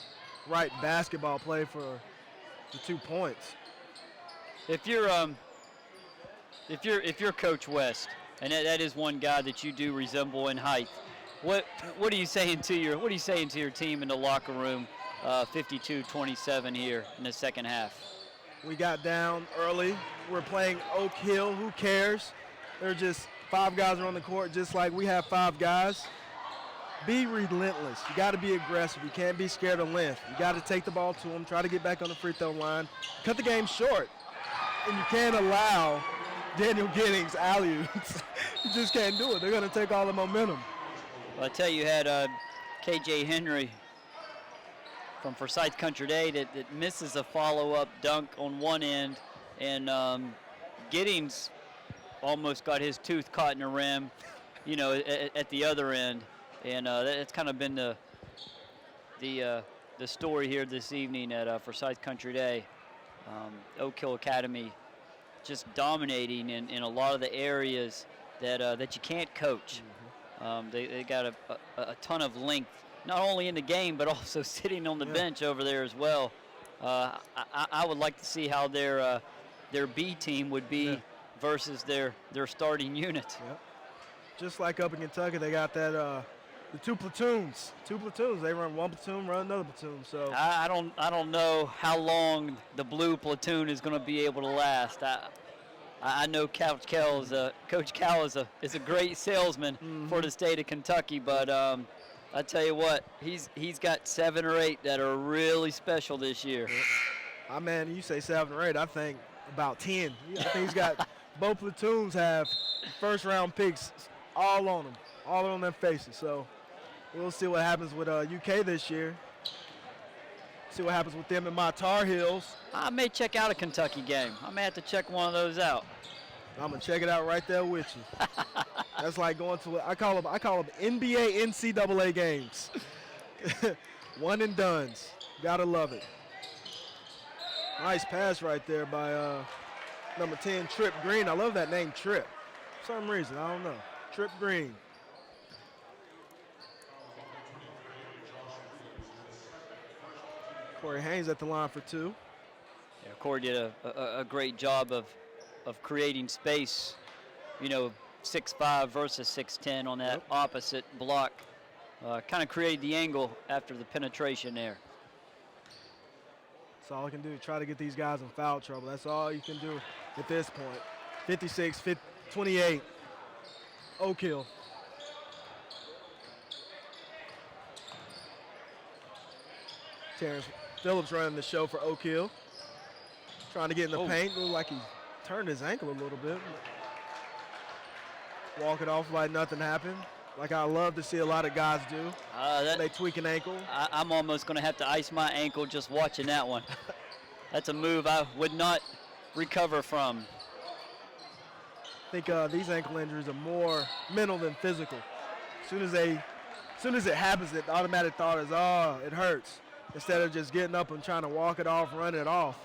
right basketball play for the 2 points. If you're Coach West, and that is one guy that you do resemble in height, what are you saying to your team in the locker room? 52-27 here in the second half. We got down early. We're playing Oak Hill. Who cares? They're just 5 guys are on the court, just like we have 5 guys. Be relentless. You got to be aggressive. You can't be scared of length. You got to take the ball to them, try to get back on the free throw line, cut the game short. And you can't allow Daniel Giddings alley-oops. You just can't do it. They're going to take all the momentum. Well, I tell you, had KJ Henry from Forsyth Country Day that misses a follow-up dunk on one end, and Giddings almost got his tooth caught in the rim, at the other end. And that's kind of been the story here this evening at Forsyth Country Day. Oak Hill Academy just dominating in a lot of the areas that you can't coach. They got a ton of length, not only in the game but also sitting on the bench over there as well. I would like to see how their B team would be versus their starting unit. Yep. Just like up in Kentucky, they got that the 2 platoons. 2 platoons. They run 1 platoon, run another platoon. So I don't know how long the blue platoon is going to be able to last. I know Coach Cal is a great salesman for the state of Kentucky, but I tell you what, he's got 7 or 8 that are really special this year. Man, you say 7 or 8, I think about 10. I think he's got both platoons have first-round picks all on them, all on their faces. So we'll see what happens with UK this year. See what happens with them in my Tar Heels. I may check out a Kentucky game. I may have to check one of those out. I'm gonna check it out right there with you. That's like going to I call them NBA NCAA games. One and dones. Gotta love it. Nice pass right there by Number 10, Trip Green. I love that name, Trip. For some reason, I don't know. Trip Green. Corey Haynes at the line for 2. Yeah, Corey did a great job of creating space, 6'5" versus 6'10" on that opposite block. Kind of created the angle after the penetration there. That's all I can do. Try to get these guys in foul trouble. That's all you can do at this point. 56, 28. Oak Hill. Terrence Phillips running the show for Oak Hill. Trying to get in the paint. Looked like he turned his ankle a little bit. Walk it off like nothing happened. Like I love to see a lot of guys do. They tweak an ankle. I'm almost going to have to ice my ankle just watching that one. That's a move I would not recover from. I think these ankle injuries are more mental than physical. As soon as it happens, the automatic thought is, oh, it hurts. Instead of just getting up and trying to walk it off, run it off.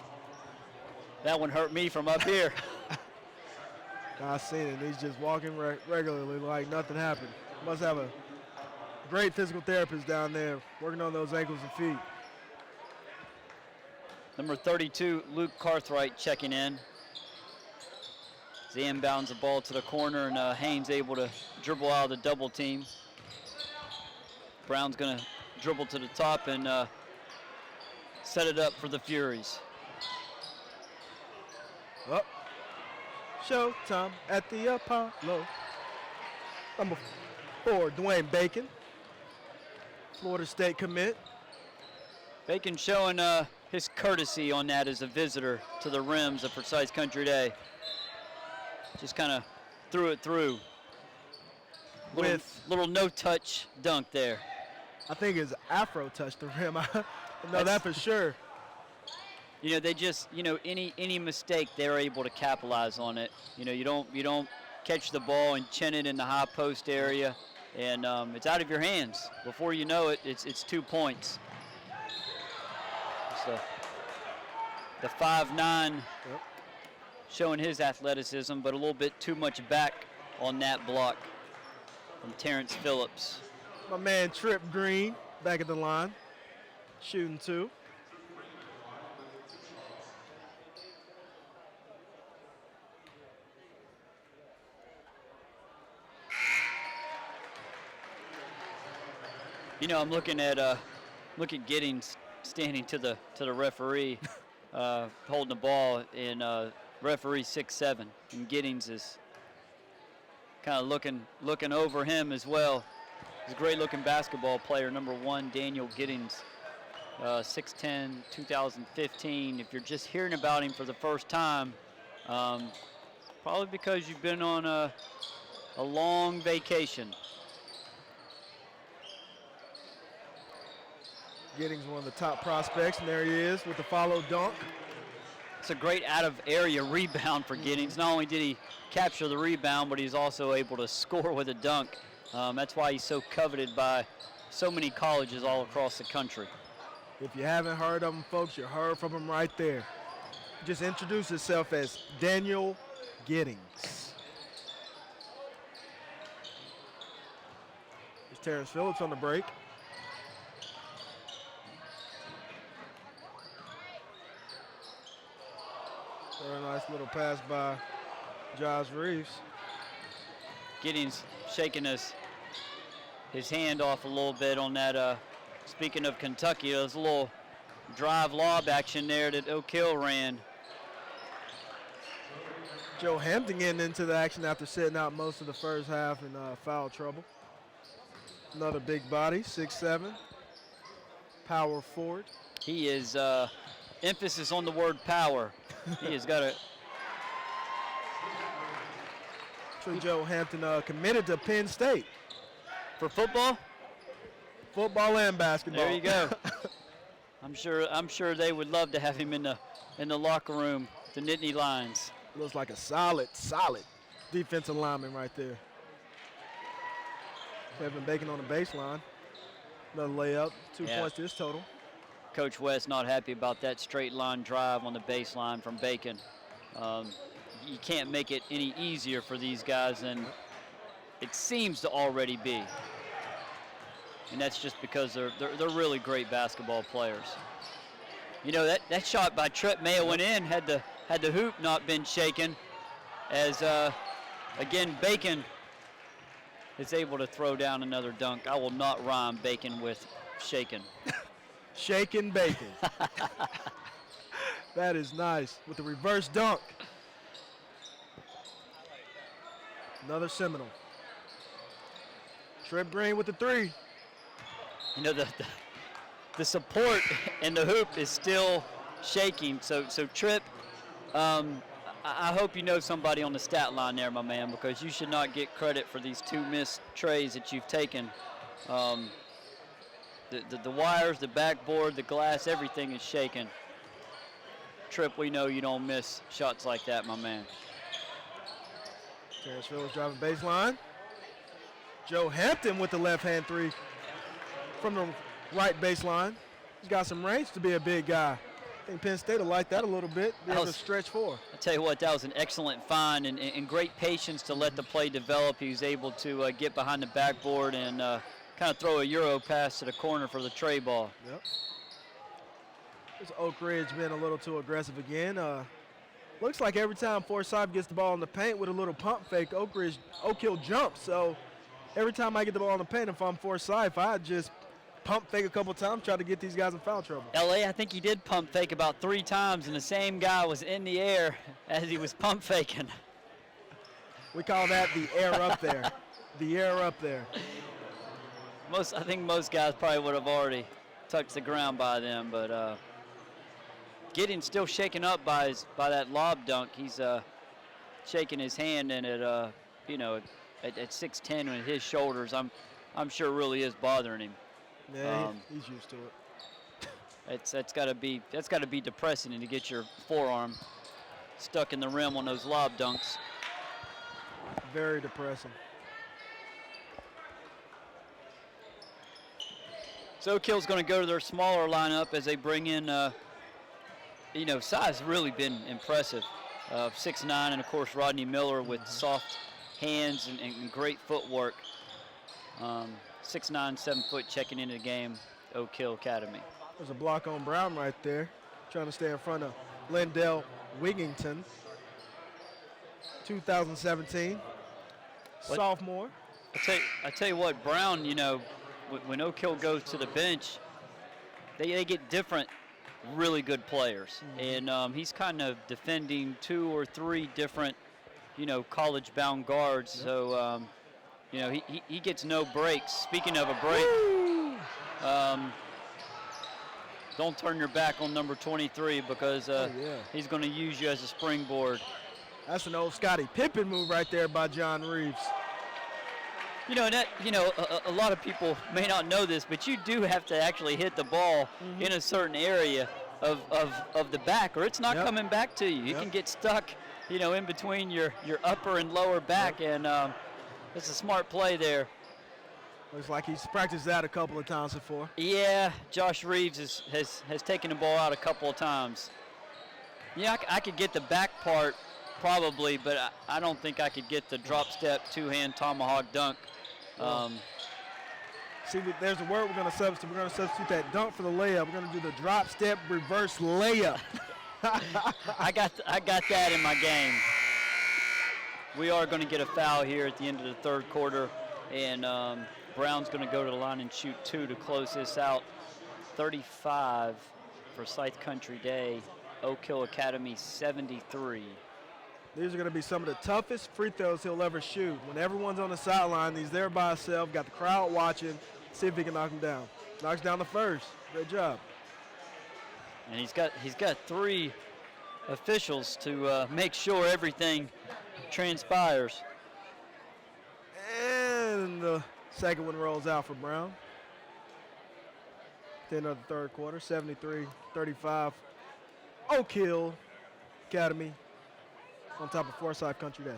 That one hurt me from up here. I've seen it. He's just walking regularly like nothing happened. Must have a great physical therapist down there working on those ankles and feet. Number 32, Luke Cartwright checking in. As he inbounds the ball to the corner, and Haynes able to dribble out of the double team. Brown's going to dribble to the top and set it up for the Furies. Up. Showtime at the Apollo. Number 4, Dwayne Bacon. Florida State commit. Bacon showing his courtesy on that as a visitor to the rims of Forsyth Country Day. Just kind of threw it through. Little no-touch dunk there. I think his afro touched the rim. I know that for sure. They just, any mistake, they're able to capitalize on it. You don't catch the ball and chin it in the high post area, and it's out of your hands. Before you know it, it's 2 points. So the 5'9", showing his athleticism, but a little bit too much back on that block from Terrence Phillips. My man Trip Green back at the line, shooting 2. I'm looking at Giddings standing to the referee, holding the ball, and referee 6'7", and Giddings is kind of looking over him as well. He's a great-looking basketball player, number 1, Daniel Giddings, 6'10", 2015. If you're just hearing about him for the first time, probably because you've been on a long vacation. Giddings, one of the top prospects, and there he is with the follow dunk. It's a great out-of-area rebound for Giddings. Not only did he capture the rebound, but he's also able to score with a dunk. That's why he's so coveted by so many colleges all across the country. If you haven't heard of him, folks, you heard from him right there. Just introduce himself as Daniel Giddings. There's Terrence Phillips on the break. Very nice little pass by Josh Reeves. Giddings shaking his hand off a little bit on that. Speaking of Kentucky, there's a little drive lob action there that Oak Hill ran. Joe Hampton getting into the action after sitting out most of the first half in foul trouble. Another big body, 6'7", power forward. He is emphasis on the word power. He has got a. Joe Hampton committed to Penn State For football? Football and basketball. There you go. I'm sure they would love to have him in the locker room, the Nittany Lions. Looks like a solid defensive lineman right there. Kevin Bacon on the baseline. Another layup, 2 points to his total. Coach West not happy about that straight line drive on the baseline from Bacon. you can't make it any easier for these guys than it seems to already be. And that's just because they're really great basketball players. You know, that shot by Tripp may have went in had the hoop not been shaken, as again Bacon is able to throw down another dunk. I will not rhyme bacon with shaken. Shaken bacon. That is nice with the reverse dunk. Another Seminole. Tripp Green with the three. You know, the support in the hoop is still shaking. So Tripp, I hope you know somebody on the stat line there, my man, because you should not get credit for these 2 missed trays that you've taken. The wires, the backboard, the glass, everything is shaking. Tripp, we know you don't miss shots like that, my man. Terrence Phillips driving baseline. Joe Hampton with the left-hand three from the right baseline. He's got some range to be a big guy. I think Penn State will like that a little bit. Be able to stretch forward. I'll tell you what, that was an excellent find and great patience to let the play develop. He was able to get behind the backboard and kind of throw a Euro pass to the corner for the tray ball. Yep. This Oak Ridge being a little too aggressive again. Looks like every time Forsyth gets the ball in the paint with a little pump fake, Oak Hill jumps. So every time I get the ball in the paint, if I'm Forsyth, I just pump fake a couple times, try to get these guys in foul trouble. LA, I think he did pump fake about 3 times, and the same guy was in the air as he was pump faking. We call that the air up there. The air up there. I think most guys probably would have already touched the ground by then, but getting still shaken up by that lob dunk. He's shaking his hand, and at 6'10" with his shoulders, I'm sure really is bothering him. Yeah, he's used to it. That's got to be depressing, and to get your forearm stuck in the rim on those lob dunks. Very depressing. So Oak Hill's going to go to their smaller lineup as they bring in, size really been impressive. 6'9", and of course Rodney Miller with soft hands and great footwork. 6'9", 7 foot checking into the game, Oak Hill Academy. There's a block on Brown right there, trying to stay in front of Lindell Wigington. 2017, sophomore. I tell you what, Brown, when Oak Hill goes to the bench, they get different really good players. And he's kind of defending 2 or 3 different, college-bound guards. Yep. So, he gets no breaks. Speaking of a break, don't turn your back on number 23 because he's going to use you as a springboard. That's an old Scottie Pippen move right there by John Reeves. A lot of people may not know this, but you do have to actually hit the ball in a certain area of the back, or it's not coming back to you. You can get stuck, in between your upper and lower back, and it's a smart play there. Looks like he's practiced that a couple of times before. Yeah, Josh Reeves has taken the ball out a couple of times. Yeah, I could get the back part probably, but I don't think I could get the drop step, 2-hand tomahawk dunk. See, there's a word we're going to substitute. We're going to substitute that dunk for the layup. We're going to do the drop step reverse layup. I got that in my game. We are going to get a foul here at the end of the third quarter, and Brown's going to go to the line and shoot 2 to close this out. 35 for Forsyth Country Day. Oak Hill Academy 73. These are going to be some of the toughest free throws he'll ever shoot. When everyone's on the sideline, he's there by himself, got the crowd watching, see if he can knock him down. Knocks down the first. Great job. And he's got 3 officials to make sure everything transpires. And the second one rolls out for Brown. At the end of the third quarter, 73-35. Oak Hill Academy on top of Forsyth Country Day.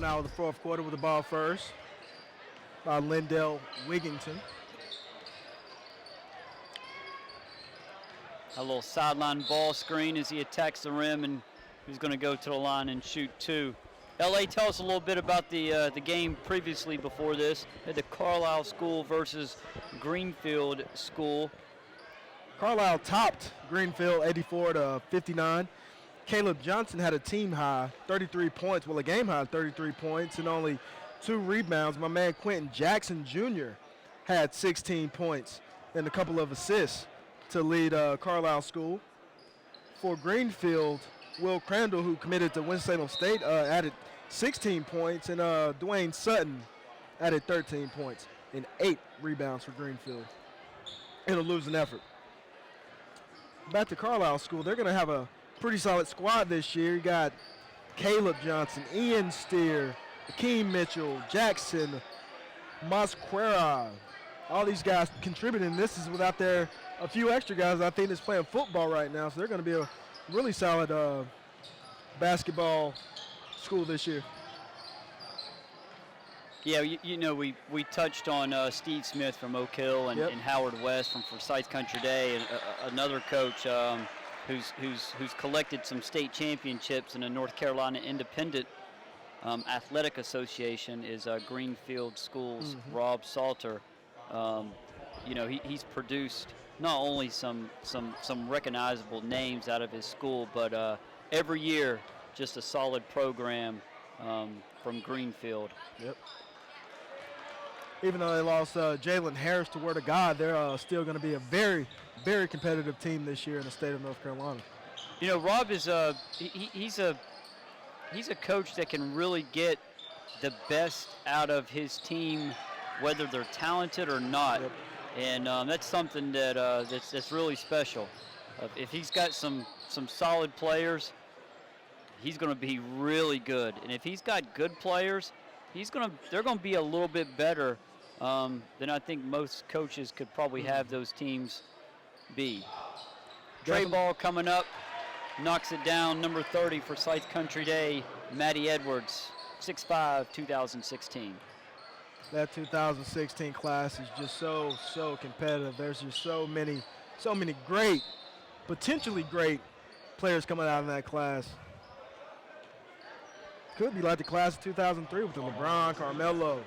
Coming out of the fourth quarter with the ball first by Lindell Wigington. A little sideline ball screen as he attacks the rim, and he's going to go to the line and shoot two. LA, tell us a little bit about the game previously before this. At the Carlisle School versus Greenfield School. Carlisle topped Greenfield 84-59. Caleb Johnson had a team high 33 points, well, a game high 33 points and only 2 rebounds. My man Quentin Jackson Jr. had 16 points and a couple of assists to lead Carlisle School. For Greenfield, Will Crandall, who committed to Winston-Salem State, added 16 points, and Dwayne Sutton added 13 points and 8 rebounds for Greenfield in a losing effort. Back to Carlisle School, they're going to have a pretty solid squad this year. You got Caleb Johnson, Ian Steer, Akeem Mitchell, Jackson, Mosquera. All these guys contributing. This is without a few extra guys I think that's playing football right now, so they're going to be a really solid basketball school this year. Yeah, you know, we touched on Steve Smith from Oak Hill and, and Howard West from Forsyth Country Day, and another coach who's collected some state championships in the North Carolina Independent Athletic Association is Greenfield School's Rob Salter. You know, he's produced not only some recognizable names out of his school, but every year just a solid program from Greenfield. Yep. Even though they lost Jalen Harris to Word of God, they're still going to be a very, very competitive team this year in the state of North Carolina. You know, Rob is he's a coach that can really get the best out of his team, whether they're talented or not. Yep. And that's something that's really special. If he's got some solid players, he's going to be really good. And if he's got good players, they're going to be a little bit better than I think most coaches could probably have those teams be. Trey ball coming up, knocks it down. Number 30 for Forsyth Country Day, Maddie Edwards, 6'5", 2016. That 2016 class is just so competitive. There's just so many great, potentially great players coming out of that class. Could be like the class of 2003 with the LeBron, Carmelo,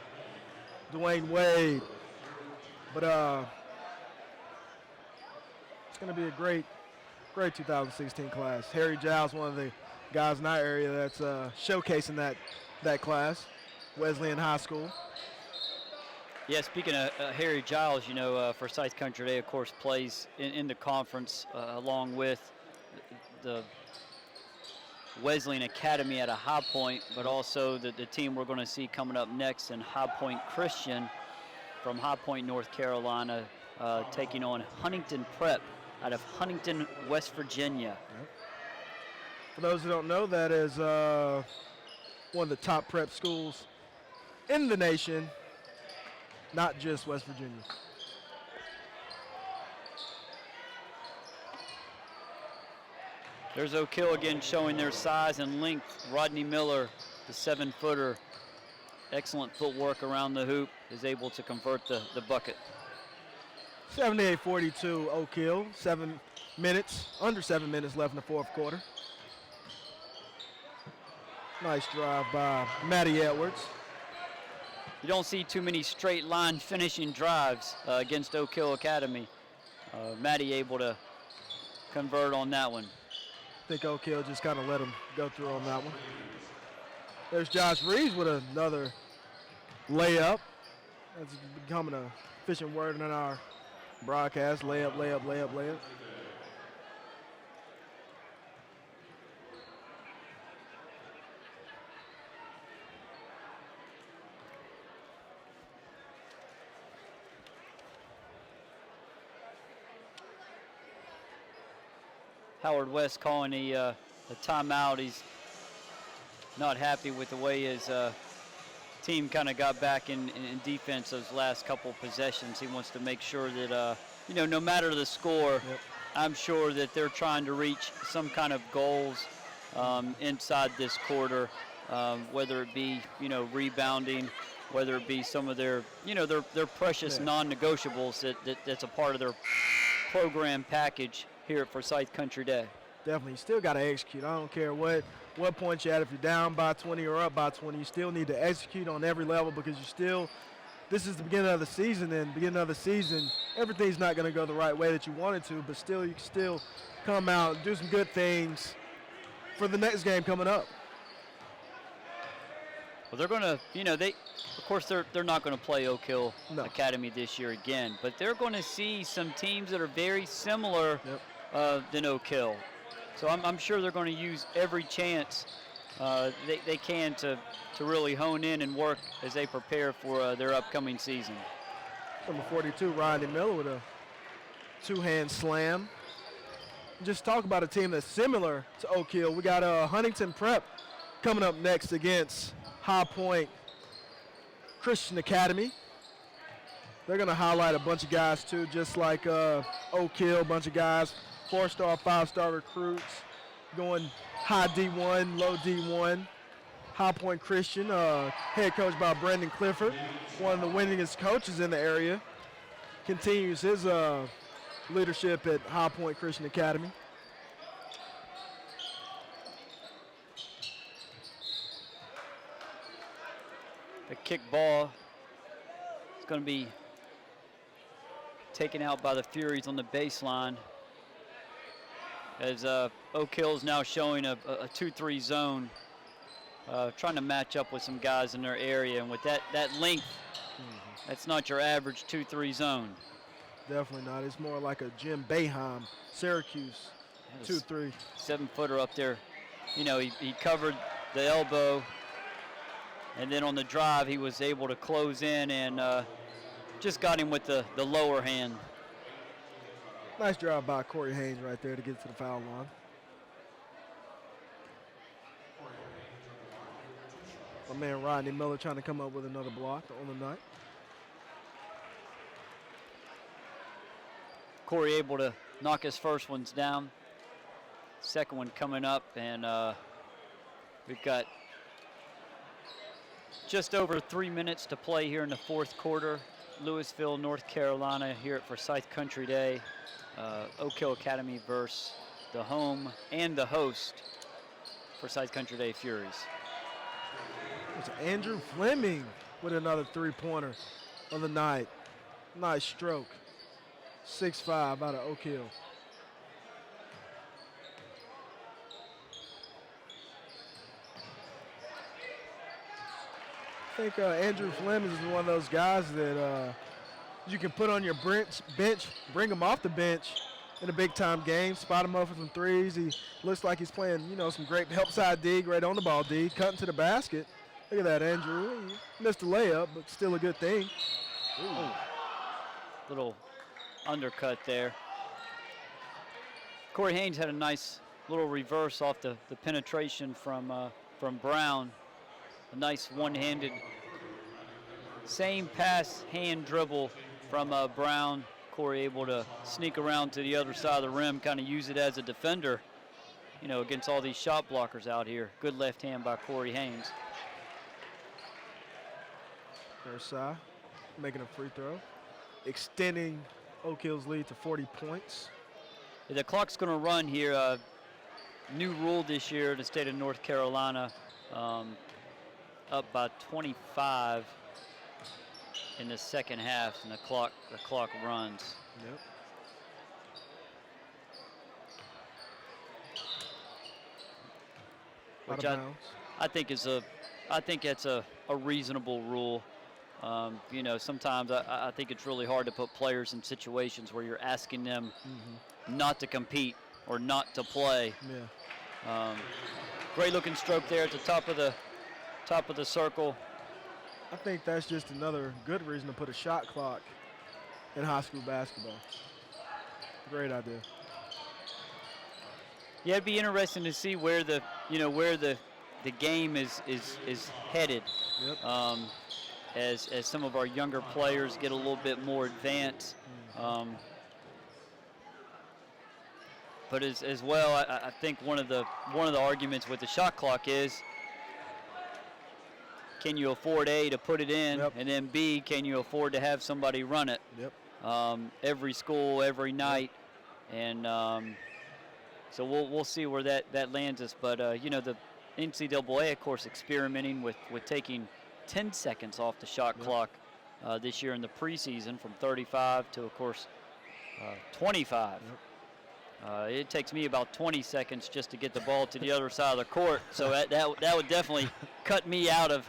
Dwayne Wade. But it's going to be a great 2016 class. Harry Giles, one of the guys in our area that's showcasing that class, Wesleyan High School. Yeah, speaking of Harry Giles, you know, Forsyth Country Day, of course, plays in the conference along with the Wesleyan Academy at a High Point, but also the team we're going to see coming up next in High Point Christian from High Point, North Carolina, taking on Huntington Prep out of Huntington, West Virginia. Yep. For those who don't know, that is one of the top prep schools in the nation, not just West Virginia. There's Oak Hill again showing their size and length. Rodney Miller, the 7-footer, excellent footwork around the hoop, is able to convert the bucket. 78-42 Oak Hill, under 7 minutes left in the fourth quarter. Nice drive by Maddie Edwards. You don't see too many straight line finishing drives against Oak Hill Academy. Maddie able to convert on that one. I think Oak Hill just kind of let him go through on that one. There's Josh Reeves with another layup. That's becoming a efficient word in our broadcast. Layup, layup, layup, layup. Howard West calling a timeout. He's not happy with the way his team kind of got back in defense those last couple possessions. He wants to make sure that, you know, no matter the score, I'm sure that they're trying to reach some kind of goals inside this quarter. whether it be, rebounding, whether it be some of their, their precious non-negotiables that's a part of their program package here at Forsyth Country Day. Definitely. You still got to execute. I don't care what point you're at. If you're down by 20 or up by 20, you still need to execute on every level because this is the beginning of the season, and beginning of the season, everything's not going to go the right way that you want it to, but still, you can still come out and do some good things for the next game coming up. Well, they're going to, of course, they're not going to play Oak Hill Academy this year again, but they're going to see some teams that are very similar than Oak Hill. So I'm sure they're going to use every chance they can to really hone in and work as they prepare for their upcoming season. Number 42, Rodney Miller with a two-hand slam. Just talk about a team that's similar to Oak Hill. We got Huntington Prep coming up next against High Point Christian Academy. They're going to highlight a bunch of guys, too, just like Oak Hill, a bunch of guys, 4-star, 5-star recruits, going high D1, low D1. High Point Christian, head coach by Brandon Clifford, one of the winningest coaches in the area, continues his leadership at High Point Christian Academy. The kick ball is going to be taken out by the Furies on the baseline, as Oak Hill is now showing a 2-3 zone, trying to match up with some guys in their area. And with that length, that's not your average 2-3 zone. Definitely not. It's more like a Jim Boeheim, Syracuse 2-3. 7-footer up there. He covered the elbow, and then on the drive, he was able to close in and just got him with the lower hand. Nice drive by Corey Haynes right there to get to the foul line. My man Rodney Miller trying to come up with another block on the night. Corey able to knock his first ones down. Second one coming up, and we've got just over 3 minutes to play here in the fourth quarter. Louisville, North Carolina here at Forsyth Country Day. Oak Hill Academy versus the home and the host, Forsyth Country Day Furies. It's Andrew Fleming with another three-pointer of the night. Nice stroke. 6'5" out of Oak Hill. I think Andrew Fleming is one of those guys that you can put on your bench, bring him off the bench in a big-time game, spot him up for some threes. He looks like he's playing, some great help side D, great on the ball D, cutting to the basket. Look at that, Andrew. He missed a layup, but still a good thing. Ooh. Little undercut there. Corey Haynes had a nice little reverse off the penetration from Brown. A nice one-handed, same pass, hand dribble from Brown. Corey able to sneak around to the other side of the rim, kind of use it as a defender, against all these shot blockers out here. Good left hand by Corey Haynes. Versailles making a free throw, extending Oak Hill's lead to 40 points. The clock's going to run here. New rule this year in the state of North Carolina. Up by 25 in the second half, and the clock runs. Yep. Which I think it's a reasonable rule. Sometimes I think it's really hard to put players in situations where you're asking them not to compete or not to play. Yeah. Great looking stroke there at the top of the circle. I think that's just another good reason to put a shot clock in high school basketball. Great idea. Yeah, it'd be interesting to see where the game is headed. Yep. As some of our younger players get a little bit more advanced. But as well, I think one of the arguments with the shot clock is can you afford A, to put it in, Yep. and then B, can you afford to have somebody run it? Yep. Every school, every night, and so we'll see where that lands us. But you know, the NCAA, of course, experimenting with taking 10 seconds off the shot clock this year in the preseason, from 35 to, of course, 25. It takes me about 20 seconds just to get the ball to the other side of the court, so that would definitely cut me out of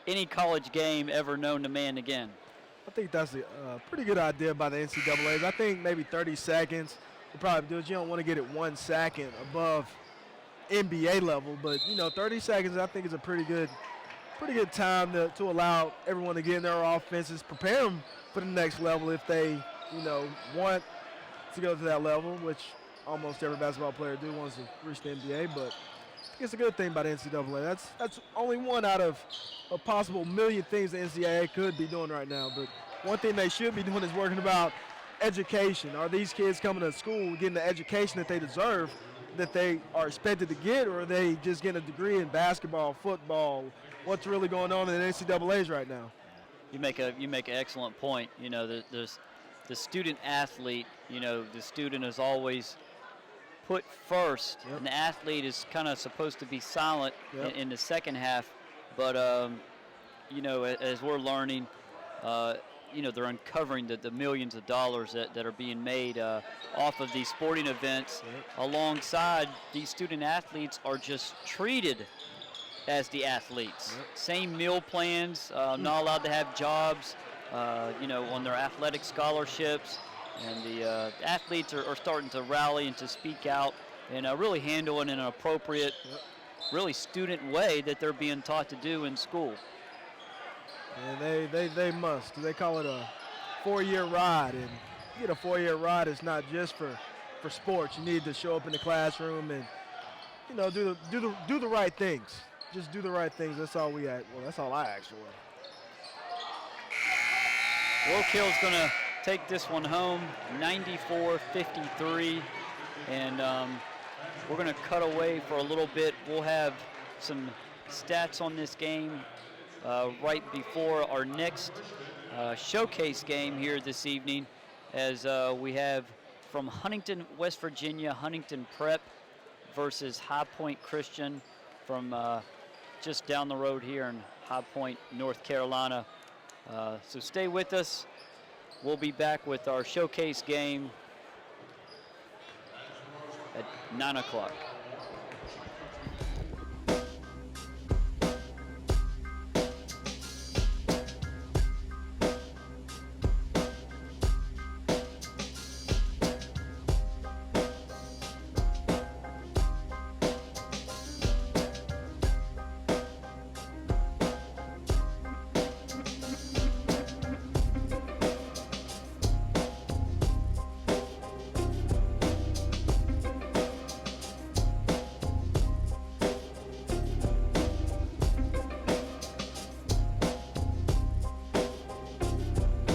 any college game ever known to man again. I think that's a pretty good idea by the NCAA. I think maybe 30 seconds will probably do it. You don't want to get it 1 second above NBA level, but you know, 30 seconds I think is a pretty good time to allow everyone to get in their offenses, prepare them for the next level if they, you know, want to go to that level, which almost every basketball player wants to reach the NBA. But I think it's a good thing by the NCAA. That's only one out of a possible million things the NCAA could be doing right now. But one thing they should be doing is working about education. Are these kids coming to school getting the education that they deserve, that they are expected to get, or are they just getting a degree in basketball, football? What's really going on in the NCAAs right now? You make an excellent point. You know, there's the student athlete. You know, the student is always put first, and the athlete is kind of supposed to be silent in the second half. But you know, as we're learning, you know, they're uncovering the millions of dollars that are being made off of these sporting events. Alongside, these student athletes are just treated as the athletes. Same meal plans, not allowed to have jobs, you know, on their athletic scholarships. And the athletes are starting to rally and to speak out and really handle it in an appropriate, really student way that they're being taught to do in school. And they must, 'cause they call it a 4-year ride. And you get a 4-year ride, it's not just for sports. You need to show up in the classroom and, you know, do the right things. Just do the right things. That's all we ask. Well, that's all I ask for. Will Kill's going to take this one home, 94-53. And we're going to cut away for a little bit. We'll have some stats on this game right before our next showcase game here this evening, as we have from Huntington, West Virginia, Huntington Prep versus High Point Christian from just down the road here in High Point, North Carolina. So stay with us. We'll be back with our showcase game at 9 o'clock.